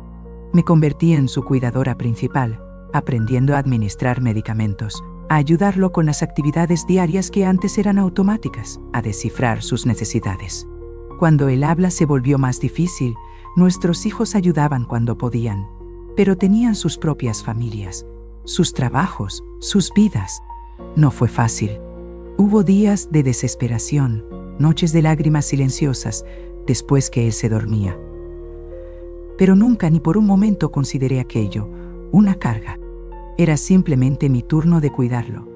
Me convertí en su cuidadora principal, aprendiendo a administrar medicamentos, a ayudarlo con las actividades diarias que antes eran automáticas, a descifrar sus necesidades. Cuando el habla se volvió más difícil, nuestros hijos ayudaban cuando podían, pero tenían sus propias familias, sus trabajos, sus vidas. No fue fácil. Hubo días de desesperación, noches de lágrimas silenciosas, después que él se dormía. Pero nunca ni por un momento consideré aquello una carga. Era simplemente mi turno de cuidarlo,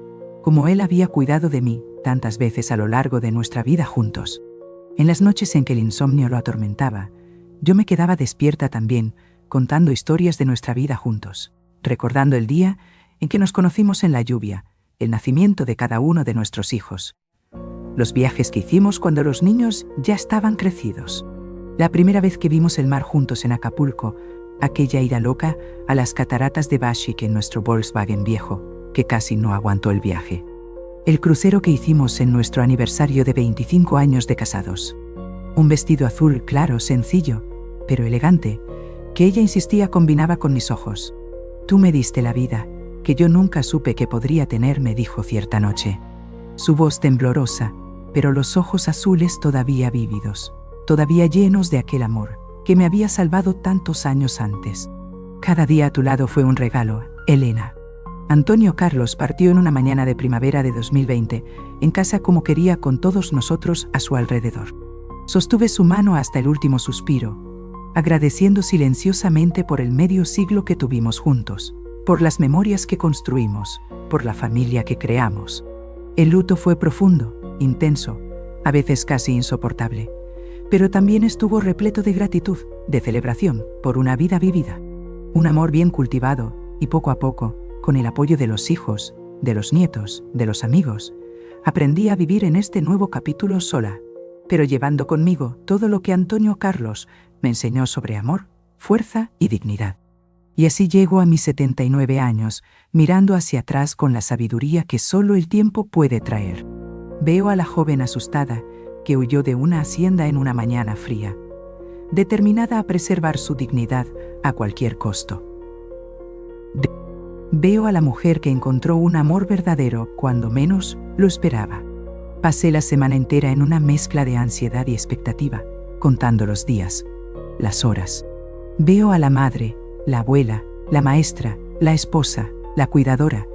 como él había cuidado de mí tantas veces a lo largo de nuestra vida juntos. En las noches en que el insomnio lo atormentaba, yo me quedaba despierta también, contando historias de nuestra vida juntos, recordando el día en que nos conocimos en la lluvia, el nacimiento de cada uno de nuestros hijos, los viajes que hicimos cuando los niños ya estaban crecidos, la primera vez que vimos el mar juntos en Acapulco, aquella ida loca a las cataratas de Bashik en nuestro Volkswagen viejo, que casi no aguantó el viaje. El crucero que hicimos en nuestro aniversario de 25 años de casados. Un vestido azul claro, sencillo, pero elegante, que ella insistía combinaba con mis ojos. Tú me diste la vida, que yo nunca supe que podría tener, me dijo cierta noche. Su voz temblorosa, pero los ojos azules todavía vívidos. todavía llenos de aquel amor que me había salvado tantos años antes. Cada día a tu lado fue un regalo, Elena. Antonio Carlos partió en una mañana de primavera de 2020, en casa como quería, con todos nosotros a su alrededor. Sostuve su mano hasta el último suspiro, agradeciendo silenciosamente por el medio siglo que tuvimos juntos, por las memorias que construimos, por la familia que creamos. El luto fue profundo, intenso, a veces casi insoportable, pero también estuvo repleto de gratitud, de celebración por una vida vivida. Un amor bien cultivado y poco a poco, con el apoyo de los hijos, de los nietos, de los amigos, aprendí a vivir en este nuevo capítulo sola, pero llevando conmigo todo lo que Antonio Carlos me enseñó sobre amor, fuerza y dignidad. Y así llego a mis 79 años, mirando hacia atrás con la sabiduría que solo el tiempo puede traer. Veo a la joven asustada que huyó de una hacienda en una mañana fría, determinada a preservar su dignidad a cualquier costo. Veo a la mujer que encontró un amor verdadero cuando menos lo esperaba. Pasé la semana entera en una mezcla de ansiedad y expectativa, contando los días, las horas. Veo a la madre, la abuela, la maestra, la esposa, la cuidadora,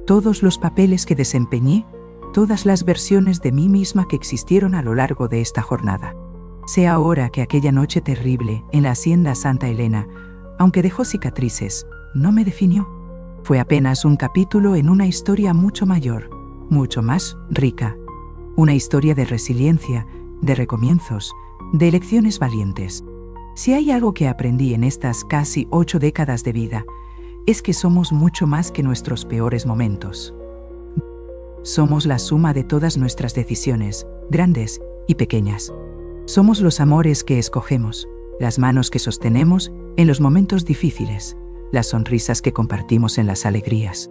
todos los papeles que desempeñé, todas las versiones de mí misma que existieron a lo largo de esta jornada. Sé ahora que aquella noche terrible en la hacienda Santa Elena, aunque dejó cicatrices, no me definió. Fue apenas un capítulo en una historia mucho mayor, mucho más rica. Una historia de resiliencia, de recomienzos, de elecciones valientes. Si hay algo que aprendí en estas casi 8 décadas de vida, es que somos mucho más que nuestros peores momentos. Somos la suma de todas nuestras decisiones, grandes y pequeñas. Somos los amores que escogemos, las manos que sostenemos en los momentos difíciles, las sonrisas que compartimos en las alegrías.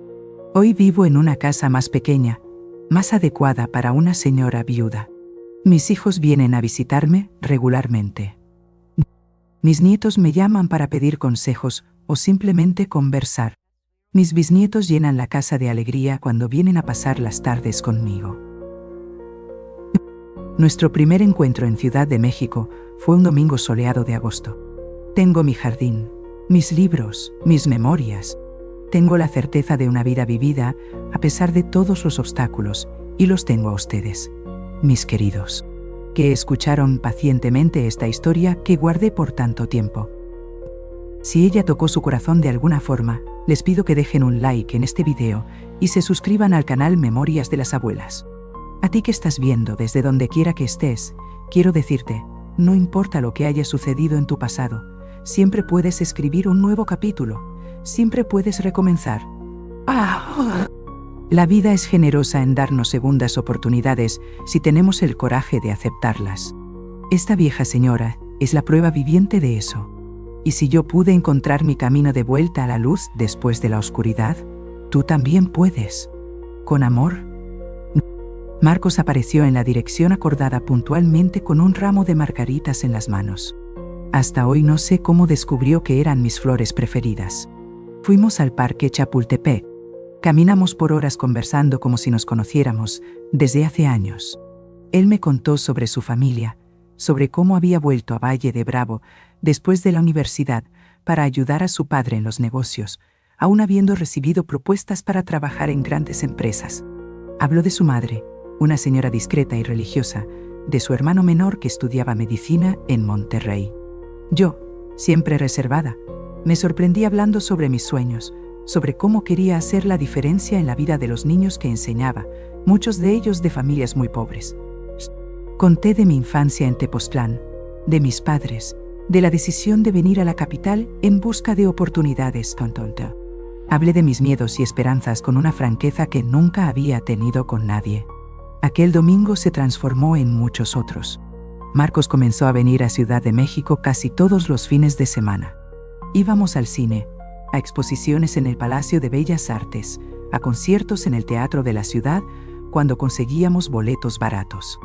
Hoy vivo en una casa más pequeña, más adecuada para una señora viuda. Mis hijos vienen a visitarme regularmente. Mis nietos me llaman para pedir consejos o simplemente conversar. Mis bisnietos llenan la casa de alegría cuando vienen a pasar las tardes conmigo. Nuestro primer encuentro en Ciudad de México fue un domingo soleado de agosto. Tengo mi jardín, mis libros, mis memorias. Tengo la certeza de una vida vivida a pesar de todos los obstáculos, y los tengo a ustedes, mis queridos, que escucharon pacientemente esta historia que guardé por tanto tiempo. Si ella tocó su corazón de alguna forma, les pido que dejen un like en este video y se suscriban al canal Memorias de las Abuelas. A ti que estás viendo desde donde quiera que estés, quiero decirte, no importa lo que haya sucedido en tu pasado, siempre puedes escribir un nuevo capítulo, siempre puedes recomenzar. La vida es generosa en darnos segundas oportunidades si tenemos el coraje de aceptarlas. Esta vieja señora es la prueba viviente de eso. Y si yo pude encontrar mi camino de vuelta a la luz después de la oscuridad, tú también puedes. Con amor. Marcos apareció en la dirección acordada puntualmente con un ramo de margaritas en las manos. Hasta hoy no sé cómo descubrió que eran mis flores preferidas. Fuimos al parque Chapultepec. Caminamos por horas conversando como si nos conociéramos desde hace años. Él me contó sobre su familia, sobre cómo había vuelto a Valle de Bravo después de la universidad para ayudar a su padre en los negocios, aún habiendo recibido propuestas para trabajar en grandes empresas. Habló de su madre, una señora discreta y religiosa, de su hermano menor que estudiaba medicina en Monterrey. Yo, siempre reservada, me sorprendí hablando sobre mis sueños, sobre cómo quería hacer la diferencia en la vida de los niños que enseñaba, muchos de ellos de familias muy pobres. Conté de mi infancia en Tepoztlán, de mis padres, de la decisión de venir a la capital en busca de oportunidades. Hablé de mis miedos y esperanzas con una franqueza que nunca había tenido con nadie. Aquel domingo se transformó en muchos otros. Marcos comenzó a venir a Ciudad de México casi todos los fines de semana. Íbamos al cine, a exposiciones en el Palacio de Bellas Artes, a conciertos en el Teatro de la Ciudad cuando conseguíamos boletos baratos.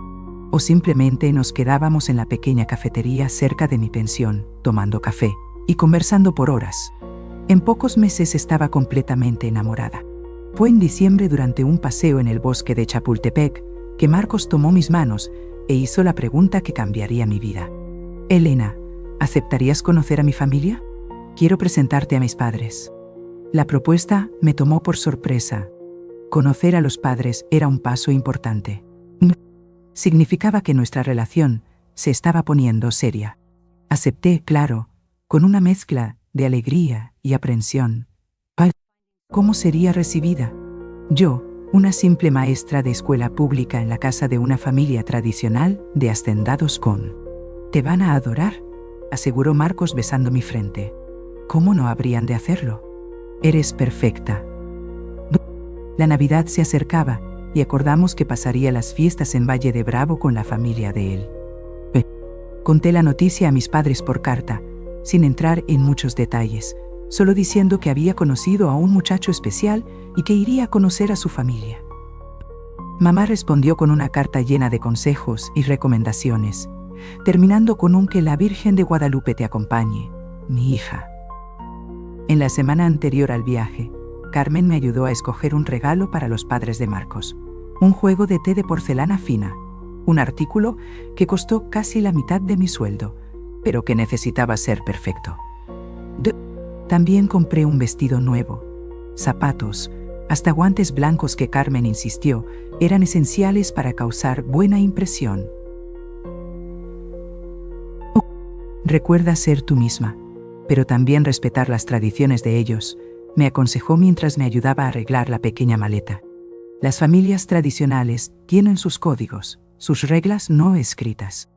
O simplemente nos quedábamos en la pequeña cafetería cerca de mi pensión, tomando café y conversando por horas. En pocos meses estaba completamente enamorada. Fue en diciembre durante un paseo en el bosque de Chapultepec que Marcos tomó mis manos e hizo la pregunta que cambiaría mi vida. Elena, ¿aceptarías conocer a mi familia? Quiero presentarte a mis padres. La propuesta me tomó por sorpresa. Conocer a los padres era un paso importante. Significaba que nuestra relación se estaba poniendo seria. Acepté, claro, con una mezcla de alegría y aprensión. ¿Cómo sería recibida? Yo, una simple maestra de escuela pública en la casa de una familia tradicional de hacendados con... Te van a adorar, aseguró Marcos besando mi frente. ¿Cómo no habrían de hacerlo? Eres perfecta. La Navidad se acercaba y acordamos que pasaría las fiestas en Valle de Bravo con la familia de él. Conté la noticia a mis padres por carta, sin entrar en muchos detalles, solo diciendo que había conocido a un muchacho especial y que iría a conocer a su familia. Mamá respondió con una carta llena de consejos y recomendaciones, terminando con un que la Virgen de Guadalupe te acompañe, mi hija. En la semana anterior al viaje, Carmen me ayudó a escoger un regalo para los padres de Marcos, un juego de té de porcelana fina, un artículo que costó casi la mitad de mi sueldo, pero que necesitaba ser perfecto. También compré un vestido nuevo, zapatos, hasta guantes blancos que Carmen insistió eran esenciales para causar buena impresión. Recuerda ser tú misma, pero también respetar las tradiciones de ellos, me aconsejó mientras me ayudaba a arreglar la pequeña maleta. Las familias tradicionales tienen sus códigos, sus reglas no escritas.